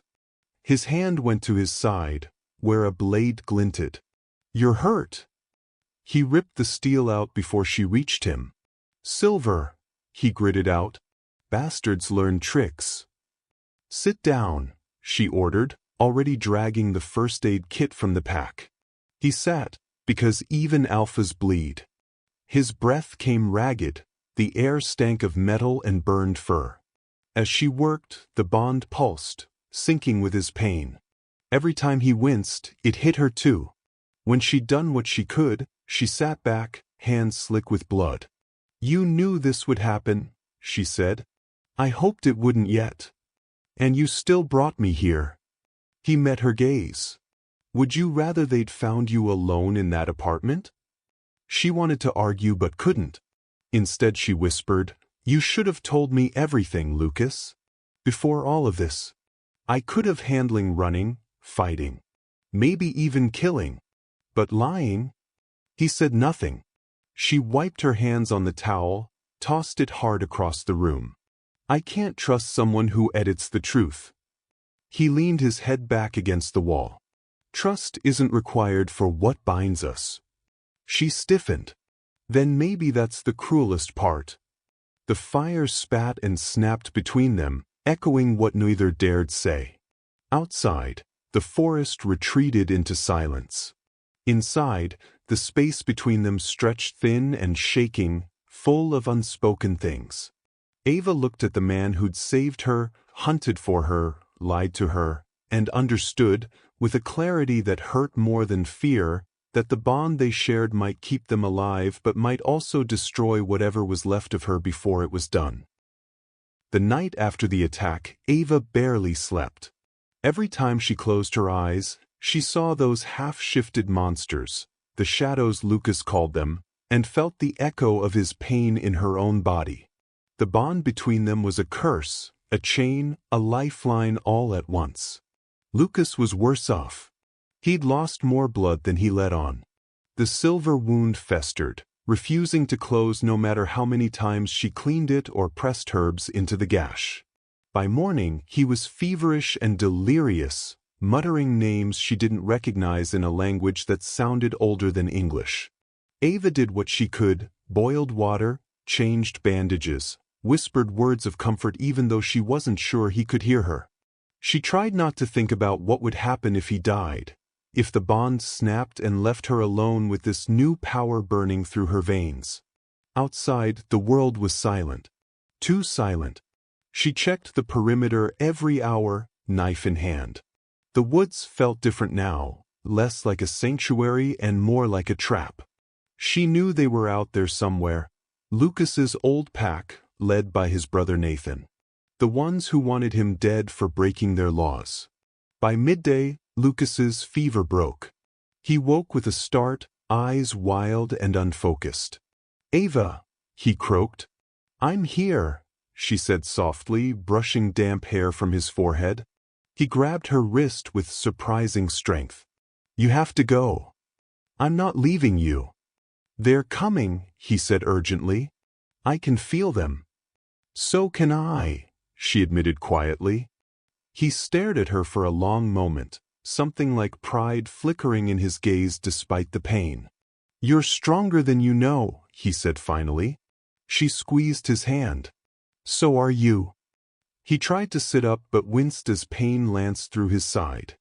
His hand went to his side, where a blade glinted. "You're hurt." He ripped the steel out before she reached him. "Silver," he gritted out. "Bastards learn tricks." "Sit down," she ordered, already dragging the first aid kit from the pack. He sat, because even alphas bleed. His breath came ragged, the air stank of metal and burned fur. As she worked, the bond pulsed, sinking with his pain. Every time he winced, it hit her too. When she'd done what she could, she sat back, hands slick with blood. "You knew this would happen," she said. "I hoped it wouldn't yet. And you still brought me here." He met her gaze. "Would you rather they'd found you alone in that apartment?" She wanted to argue but couldn't. Instead she whispered, "You should have told me everything, Lucas. Before all of this. I could have handled running, fighting. Maybe even killing. But lying?" He said nothing. She wiped her hands on the towel, tossed it hard across the room. "I can't trust someone who edits the truth." He leaned his head back against the wall. "Trust isn't required for what binds us." She stiffened. "Then maybe that's the cruelest part." The fire spat and snapped between them, echoing what neither dared say. Outside, the forest retreated into silence. Inside, the space between them stretched thin and shaking, full of unspoken things. Ava looked at the man who'd saved her, hunted for her, lied to her, and understood, with a clarity that hurt more than fear, that the bond they shared might keep them alive but might also destroy whatever was left of her before it was done. The night after the attack, Ava barely slept. Every time she closed her eyes, she saw those half-shifted monsters, the shadows Lucas called them, and felt the echo of his pain in her own body. The bond between them was a curse, a chain, a lifeline all at once. Lucas was worse off. He'd lost more blood than he let on. The silver wound festered, refusing to close no matter how many times she cleaned it or pressed herbs into the gash. By morning, he was feverish and delirious, muttering names she didn't recognize in a language that sounded older than English. Ava did what she could, boiled water, changed bandages, whispered words of comfort even though she wasn't sure he could hear her. She tried not to think about what would happen if he died, if the bond snapped and left her alone with this new power burning through her veins. Outside, the world was silent. Too silent. She checked the perimeter every hour, knife in hand. The woods felt different now, less like a sanctuary and more like a trap. She knew they were out there somewhere, Lucas's old pack, led by his brother Nathan. The ones who wanted him dead for breaking their laws. By midday, Lucas's fever broke. He woke with a start, eyes wild and unfocused. "Ava," he croaked. "I'm here," she said softly, brushing damp hair from his forehead. He grabbed her wrist with surprising strength. "You have to go. I'm not leaving you." "They're coming," he said urgently. "I can feel them." "So can I," she admitted quietly. He stared at her for a long moment, something like pride flickering in his gaze despite the pain. "You're stronger than you know," he said finally. She squeezed his hand. "So are you." He tried to sit up but winced as pain lanced through his side.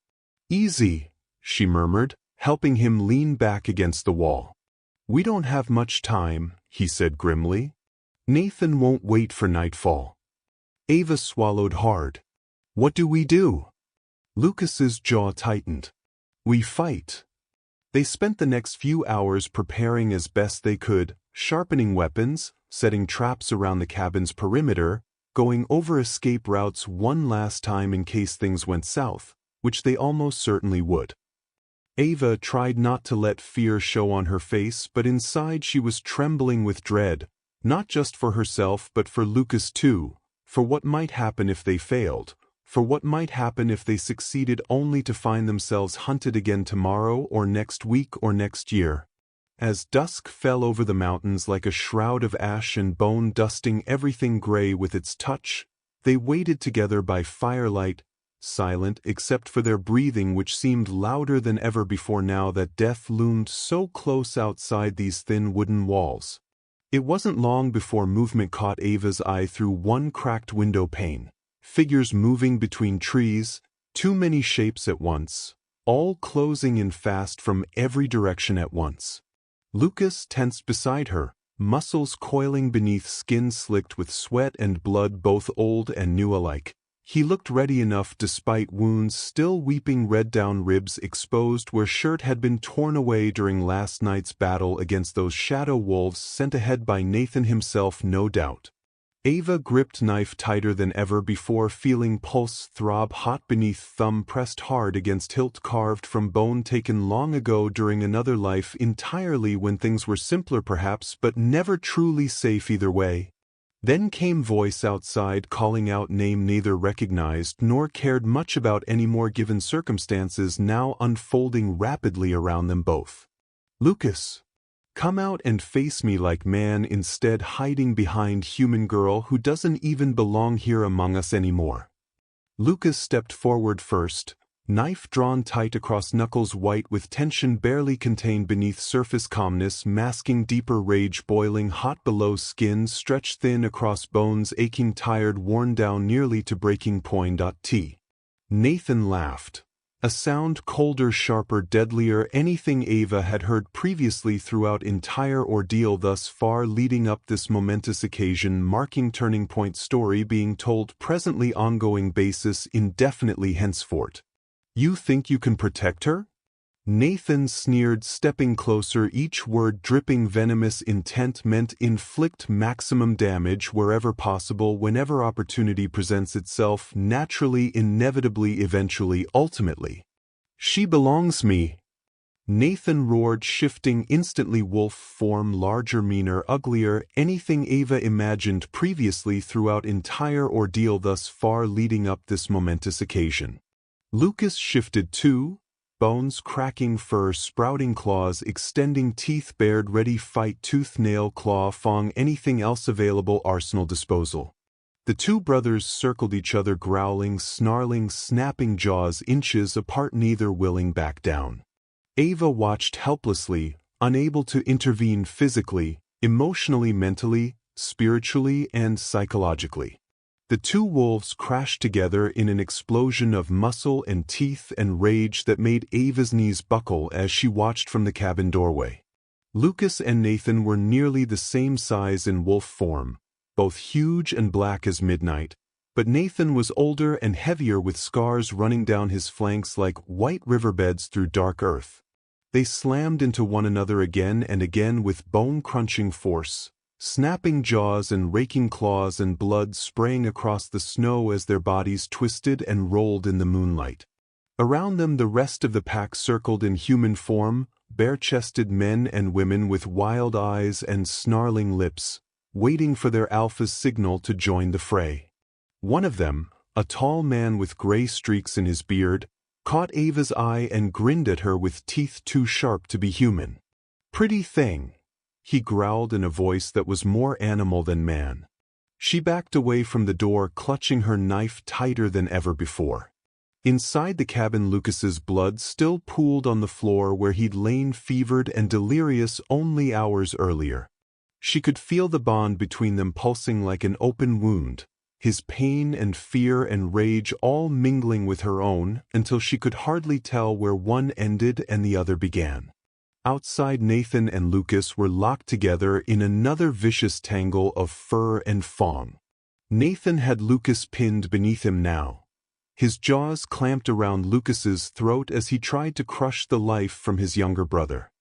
"Easy," she murmured, helping him lean back against the wall. "We don't have much time," he said grimly. "Nathan won't wait for nightfall." Ava swallowed hard. "What do we do?" Lucas's jaw tightened. "We fight." They spent the next few hours preparing as best they could, sharpening weapons, setting traps around the cabin's perimeter, going over escape routes one last time in case things went south, which they almost certainly would. Ava tried not to let fear show on her face, but inside she was trembling with dread, not just for herself but for Lucas too, for what might happen if they failed, for what might happen if they succeeded only to find themselves hunted again tomorrow or next week or next year. As dusk fell over the mountains like a shroud of ash and bone dusting everything gray with its touch, they waited together by firelight, silent except for their breathing which seemed louder than ever before now that death loomed so close outside these thin wooden walls. It wasn't long before movement caught Ava's eye through one cracked window pane. Figures moving between trees, too many shapes at once, all closing in fast from every direction at once. Lucas tensed beside her, muscles coiling beneath skin slicked with sweat and blood both old and new alike. He looked ready enough despite wounds still weeping red down ribs exposed where shirt had been torn away during last night's battle against those shadow wolves sent ahead by Nathan himself no doubt. Ava gripped knife tighter than ever before, feeling pulse throb hot beneath thumb pressed hard against hilt carved from bone taken long ago during another life entirely when things were simpler perhaps but never truly safe either way. Then came voice outside calling out name neither recognized nor cared much about anymore given circumstances now unfolding rapidly around them both. "Lucas! Come out and face me like man instead hiding behind human girl who doesn't even belong here among us anymore." Lucas stepped forward first, knife drawn tight across knuckles white with tension barely contained beneath surface calmness masking deeper rage boiling hot below skin stretched thin across bones aching tired worn down nearly to breaking point. Nathan laughed. A sound colder, sharper, deadlier, anything Ava had heard previously throughout entire ordeal thus far leading up this momentous occasion marking turning point story being told presently ongoing basis indefinitely henceforth. "You think you can protect her?" Nathan sneered stepping closer each word dripping venomous intent meant inflict maximum damage wherever possible whenever opportunity presents itself naturally inevitably eventually ultimately. "She belongs me." Nathan roared shifting instantly wolf form larger meaner uglier anything Ava imagined previously throughout entire ordeal thus far leading up this momentous occasion. Lucas shifted too. Bones cracking fur sprouting claws extending teeth bared ready fight tooth nail claw fang anything else available arsenal disposal. The two brothers circled each other growling snarling snapping jaws inches apart neither willing back down. Ava watched helplessly, unable to intervene physically, emotionally mentally, spiritually and psychologically. The two wolves crashed together in an explosion of muscle and teeth and rage that made Ava's knees buckle as she watched from the cabin doorway. Lucas and Nathan were nearly the same size in wolf form, both huge and black as midnight, But Nathan was older and heavier with scars running down his flanks like white riverbeds through dark earth. They slammed into one another again and again with bone-crunching force, snapping jaws and raking claws and blood spraying across the snow as their bodies twisted and rolled in the moonlight. Around them the rest of the pack circled in human form, bare-chested men and women with wild eyes and snarling lips, waiting for their alpha's signal to join the fray. One of them, a tall man with gray streaks in his beard, caught Ava's eye and grinned at her with teeth too sharp to be human. "Pretty thing," he growled in a voice that was more animal than man. She backed away from the door, clutching her knife tighter than ever before. Inside the cabin, Lucas's blood still pooled on the floor where he'd lain fevered and delirious only hours earlier. She could feel the bond between them pulsing like an open wound, his pain and fear and rage all mingling with her own until she could hardly tell where one ended and the other began. Outside, Nathan and Lucas were locked together in another vicious tangle of fur and fawn. Nathan had Lucas pinned beneath him now, his jaws clamped around Lucas's throat as he tried to crush the life from his younger brother.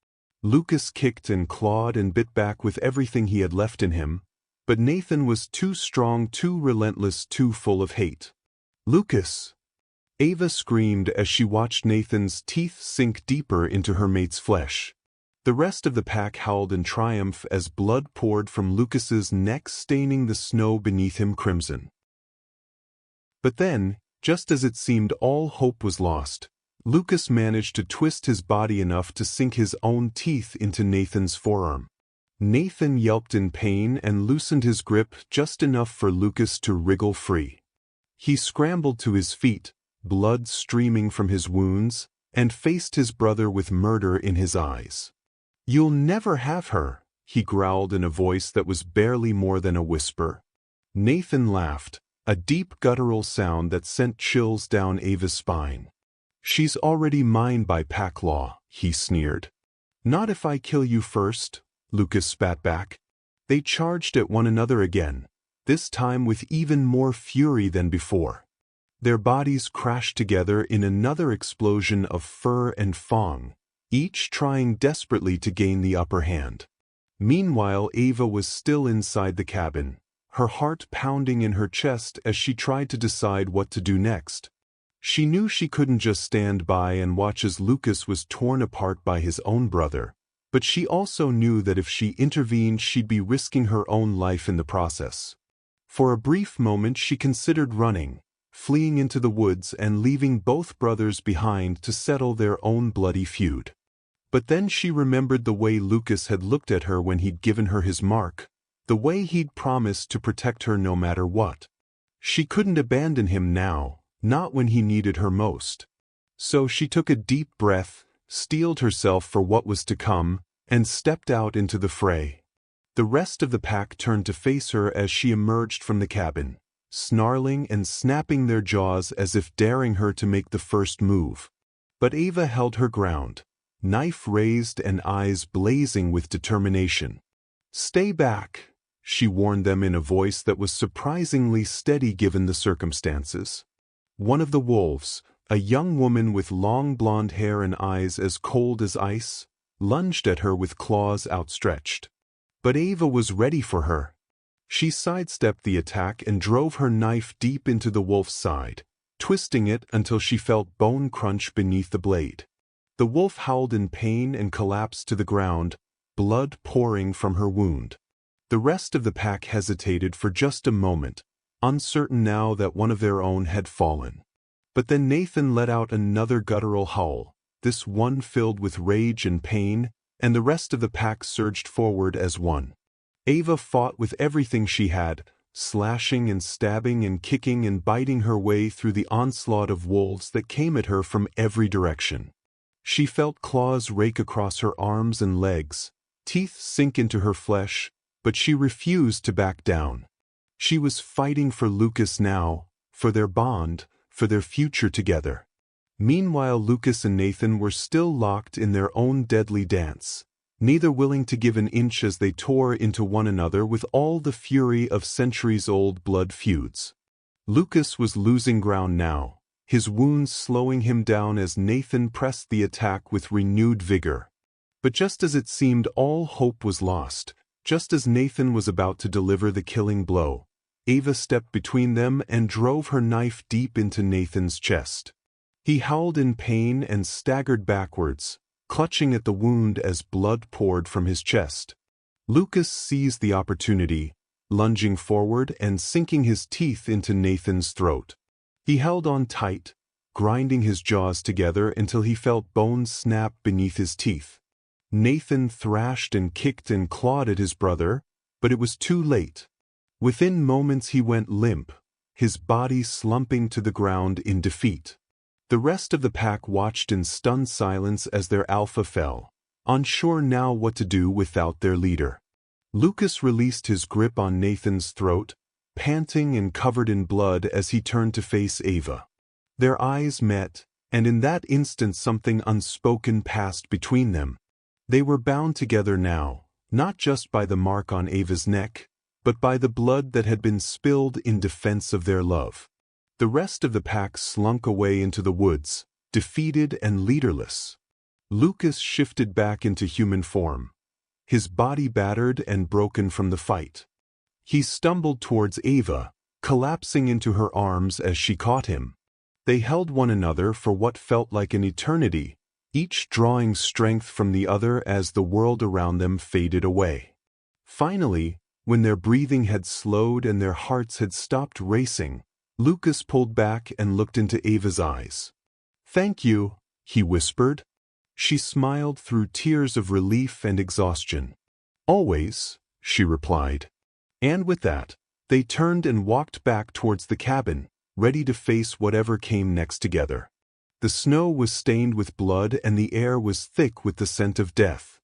Lucas kicked and clawed and bit back with everything he had left in him, but Nathan was too strong, too relentless, too full of hate. "Lucas!" Ava screamed as she watched Nathan's teeth sink deeper into her mate's flesh. The rest of the pack howled in triumph as blood poured from Lucas's neck, staining the snow beneath him crimson. But then, just as it seemed all hope was lost, Lucas managed to twist his body enough to sink his own teeth into Nathan's forearm. Nathan yelped in pain and loosened his grip just enough for Lucas to wriggle free. He scrambled to his feet, blood streaming from his wounds, and faced his brother with murder in his eyes. "You'll never have her," he growled in a voice that was barely more than a whisper. Nathan laughed, a deep guttural sound that sent chills down Ava's spine. "She's already mine by pack law," he sneered. "Not if I kill you first," Lucas spat back. They charged at one another again, this time with even more fury than before. Their bodies crashed together in another explosion of fur and fawn, each trying desperately to gain the upper hand. Meanwhile, Ava was still inside the cabin, her heart pounding in her chest as she tried to decide what to do next. She knew she couldn't just stand by and watch as Lucas was torn apart by his own brother, but she also knew that if she intervened she'd be risking her own life in the process. For a brief moment she considered running, fleeing into the woods and leaving both brothers behind to settle their own bloody feud. But then she remembered the way Lucas had looked at her when he'd given her his mark, the way he'd promised to protect her no matter what. She couldn't abandon him now, not when he needed her most. So she took a deep breath, steeled herself for what was to come, and stepped out into the fray. The rest of the pack turned to face her as she emerged from the cabin, snarling and snapping their jaws as if daring her to make the first move. But Ava held her ground, knife raised and eyes blazing with determination. "Stay back," she warned them in a voice that was surprisingly steady given the circumstances. One of the wolves, a young woman with long blonde hair and eyes as cold as ice, lunged at her with claws outstretched. But Ava was ready for her. She sidestepped the attack and drove her knife deep into the wolf's side, twisting it until she felt bone crunch beneath the blade. The wolf howled in pain and collapsed to the ground, blood pouring from her wound. The rest of the pack hesitated for just a moment, uncertain now that one of their own had fallen. But then Nathan let out another guttural howl, this one filled with rage and pain, and the rest of the pack surged forward as one. Ava fought with everything she had, slashing and stabbing and kicking and biting her way through the onslaught of wolves that came at her from every direction. She felt claws rake across her arms and legs, teeth sink into her flesh, but she refused to back down. She was fighting for Lucas now, for their bond, for their future together. Meanwhile, Lucas and Nathan were still locked in their own deadly dance, neither willing to give an inch as they tore into one another with all the fury of centuries-old blood feuds. Lucas was losing ground now, his wounds slowing him down as Nathan pressed the attack with renewed vigor. But just as it seemed all hope was lost, just as Nathan was about to deliver the killing blow, Ava stepped between them and drove her knife deep into Nathan's chest. He howled in pain and staggered backwards, clutching at the wound as blood poured from his chest. Lucas seized the opportunity, lunging forward and sinking his teeth into Nathan's throat. He held on tight, grinding his jaws together until he felt bones snap beneath his teeth. Nathan thrashed and kicked and clawed at his brother, but it was too late. Within moments he went limp, his body slumping to the ground in defeat. The rest of the pack watched in stunned silence as their alpha fell, unsure now what to do without their leader. Lucas released his grip on Nathan's throat, panting and covered in blood as he turned to face Ava. Their eyes met, and in that instant something unspoken passed between them. They were bound together now, not just by the mark on Ava's neck, but by the blood that had been spilled in defense of their love. The rest of the pack slunk away into the woods, defeated and leaderless. Lucas shifted back into human form, his body battered and broken from the fight. He stumbled towards Ava, collapsing into her arms as she caught him. They held one another for what felt like an eternity, each drawing strength from the other as the world around them faded away. Finally, when their breathing had slowed and their hearts had stopped racing, Lucas pulled back and looked into Ava's eyes. "Thank you," he whispered. She smiled through tears of relief and exhaustion. "Always," she replied. And with that, they turned and walked back towards the cabin, ready to face whatever came next together. The snow was stained with blood and the air was thick with the scent of death.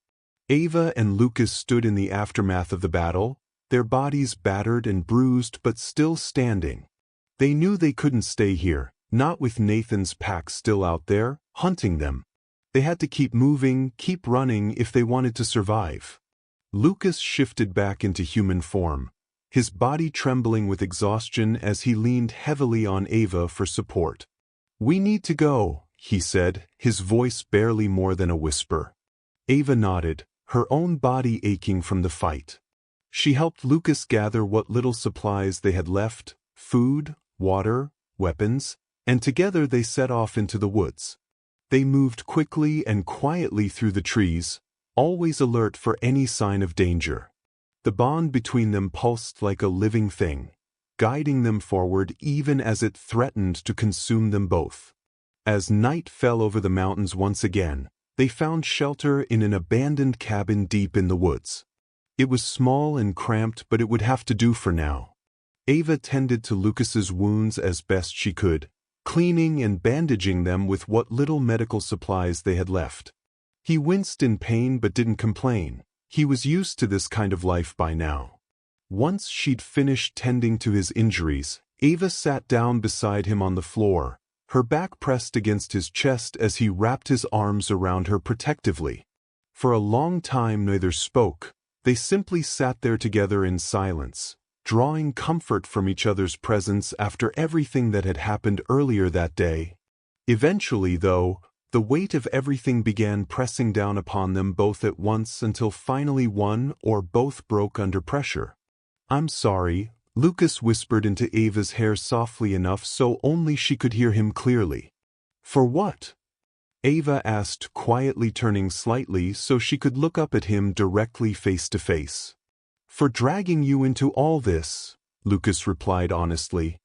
Ava and Lucas stood in the aftermath of the battle, their bodies battered and bruised but still standing. They knew they couldn't stay here, not with Nathan's pack still out there, hunting them. They had to keep moving, keep running if they wanted to survive. Lucas shifted back into human form, his body trembling with exhaustion as he leaned heavily on Ava for support. "We need to go," he said, his voice barely more than a whisper. Ava nodded, her own body aching from the fight. She helped Lucas gather what little supplies they had left, food, water, weapons, and together they set off into the woods. They moved quickly and quietly through the trees, always alert for any sign of danger. The bond between them pulsed like a living thing, guiding them forward even as it threatened to consume them both. As night fell over the mountains once again, they found shelter in an abandoned cabin deep in the woods. It was small and cramped, but it would have to do for now. Ava tended to Lucas's wounds as best she could, cleaning and bandaging them with what little medical supplies they had left. He winced in pain but didn't complain. He was used to this kind of life by now. Once she'd finished tending to his injuries, Ava sat down beside him on the floor, her back pressed against his chest as he wrapped his arms around her protectively. For a long time neither spoke. They simply sat there together in silence, drawing comfort from each other's presence after everything that had happened earlier that day. Eventually, though, the weight of everything began pressing down upon them both at once until finally one or both broke under pressure. "I'm sorry," Lucas whispered into Ava's hair softly enough so only she could hear him clearly. "For what?" Ava asked, quietly turning slightly so she could look up at him directly face to face. "For dragging you into all this," Lucas replied honestly.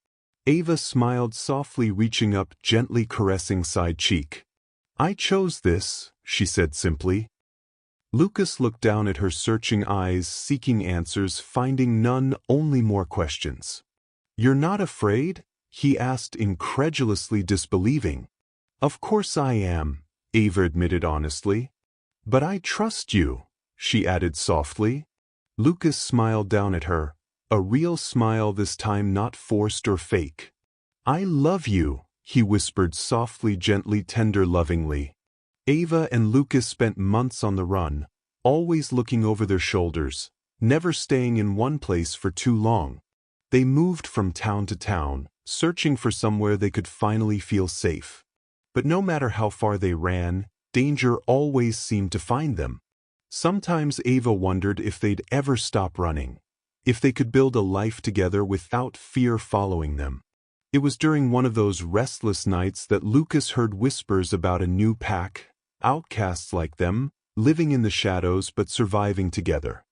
Ava smiled softly, reaching up, gently caressing side cheek. "I chose this," she said simply. Lucas looked down at her searching eyes, seeking answers, finding none, only more questions. "You're not afraid?" he asked, incredulously disbelieving. "Of course I am," Ava admitted honestly. "But I trust you," she added softly. Lucas smiled down at her, a real smile this time, not forced or fake. "I love you," he whispered softly, gently, tender, lovingly. Ava and Lucas spent months on the run, always looking over their shoulders, never staying in one place for too long. They moved from town to town, searching for somewhere they could finally feel safe. But no matter how far they ran, danger always seemed to find them. Sometimes Ava wondered if they'd ever stop running, if they could build a life together without fear following them. It was during one of those restless nights that Lucas heard whispers about a new pack, outcasts like them, living in the shadows but surviving together.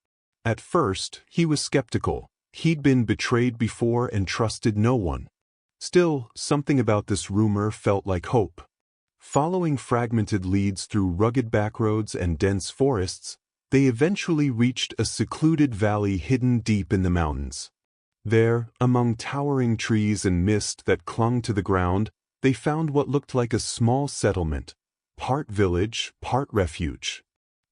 At first, he was skeptical. He'd been betrayed before and trusted no one. Still, something about this rumor felt like hope. Following fragmented leads through rugged backroads and dense forests, they eventually reached a secluded valley hidden deep in the mountains. There, among towering trees and mist that clung to the ground, they found what looked like a small settlement, part village, part refuge.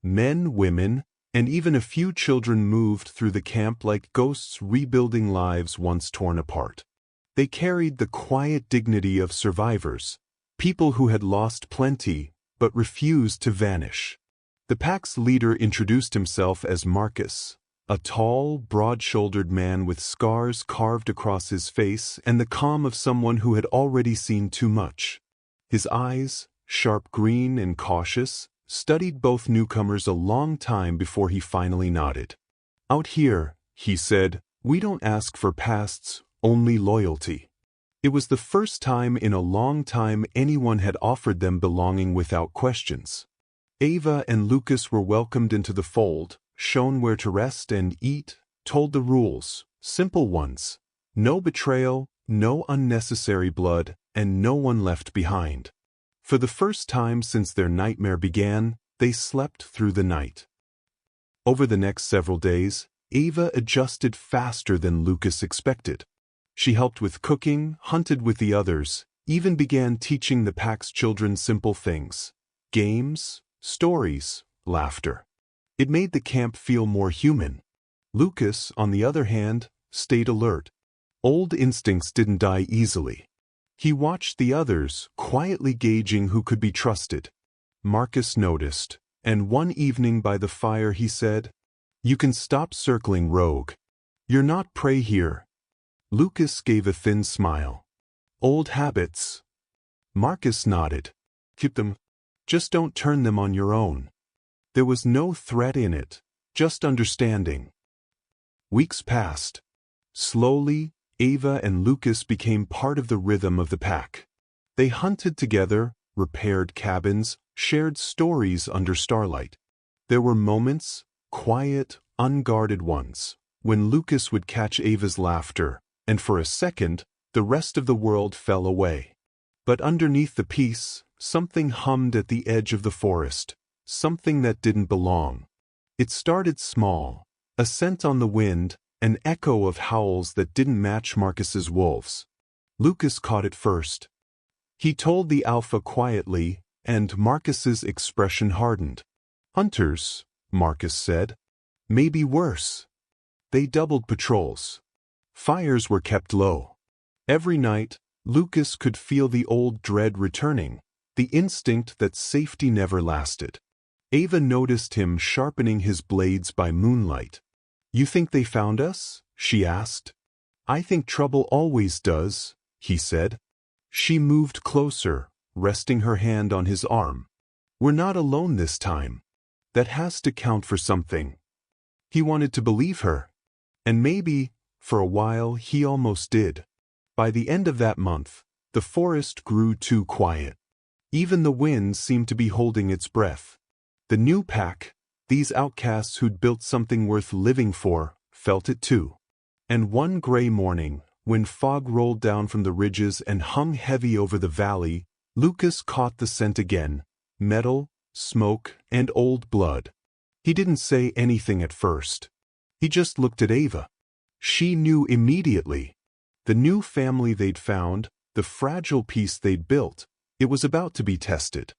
Men, women, and even a few children moved through the camp like ghosts rebuilding lives once torn apart. They carried the quiet dignity of survivors, people who had lost plenty but refused to vanish. The pack's leader introduced himself as Marcus, a tall, broad-shouldered man with scars carved across his face and the calm of someone who had already seen too much. His eyes, sharp green and cautious, studied both newcomers a long time before he finally nodded. "Out here," he said, "we don't ask for pasts, only loyalty." It was the first time in a long time anyone had offered them belonging without questions. Ava and Lucas were welcomed into the fold, shown where to rest and eat, told the rules, simple ones. No betrayal, no unnecessary blood, and no one left behind. For the first time since their nightmare began, they slept through the night. Over the next several days, Ava adjusted faster than Lucas expected. She helped with cooking, hunted with the others, even began teaching the pack's children simple things: games, stories, laughter. It made the camp feel more human. Lucas, on the other hand, stayed alert. Old instincts didn't die easily. He watched the others, quietly gauging who could be trusted. Marcus noticed, and one evening by the fire he said, "You can stop circling rogue. You're not prey here." Lucas gave a thin smile. "Old habits." Marcus nodded. "Keep them. Just don't turn them on your own." There was no threat in it, just understanding. Weeks passed. Slowly, Ava and Lucas became part of the rhythm of the pack. They hunted together, repaired cabins, shared stories under starlight. There were moments, quiet, unguarded ones, when Lucas would catch Ava's laughter, and for a second, the rest of the world fell away. But underneath the peace, something hummed at the edge of the forest, something that didn't belong. It started small, a scent on the wind, an echo of howls that didn't match Marcus's wolves. Lucas caught it first. He told the alpha quietly, and Marcus's expression hardened. "Hunters," Marcus said. "Maybe worse." They doubled patrols. Fires were kept low. Every night, Lucas could feel the old dread returning, the instinct that safety never lasted. Ava noticed him sharpening his blades by moonlight. "You think they found us?" she asked. "I think trouble always does," he said. She moved closer, resting her hand on his arm. "We're not alone this time. That has to count for something." He wanted to believe her. And maybe, for a while, he almost did. By the end of that month, the forest grew too quiet. Even the wind seemed to be holding its breath. The new pack, these outcasts who'd built something worth living for, felt it too. And one gray morning, when fog rolled down from the ridges and hung heavy over the valley, Lucas caught the scent again: metal, smoke, and old blood. He didn't say anything at first. He just looked at Ava. She knew immediately. The new family they'd found, the fragile peace they'd built, it was about to be tested.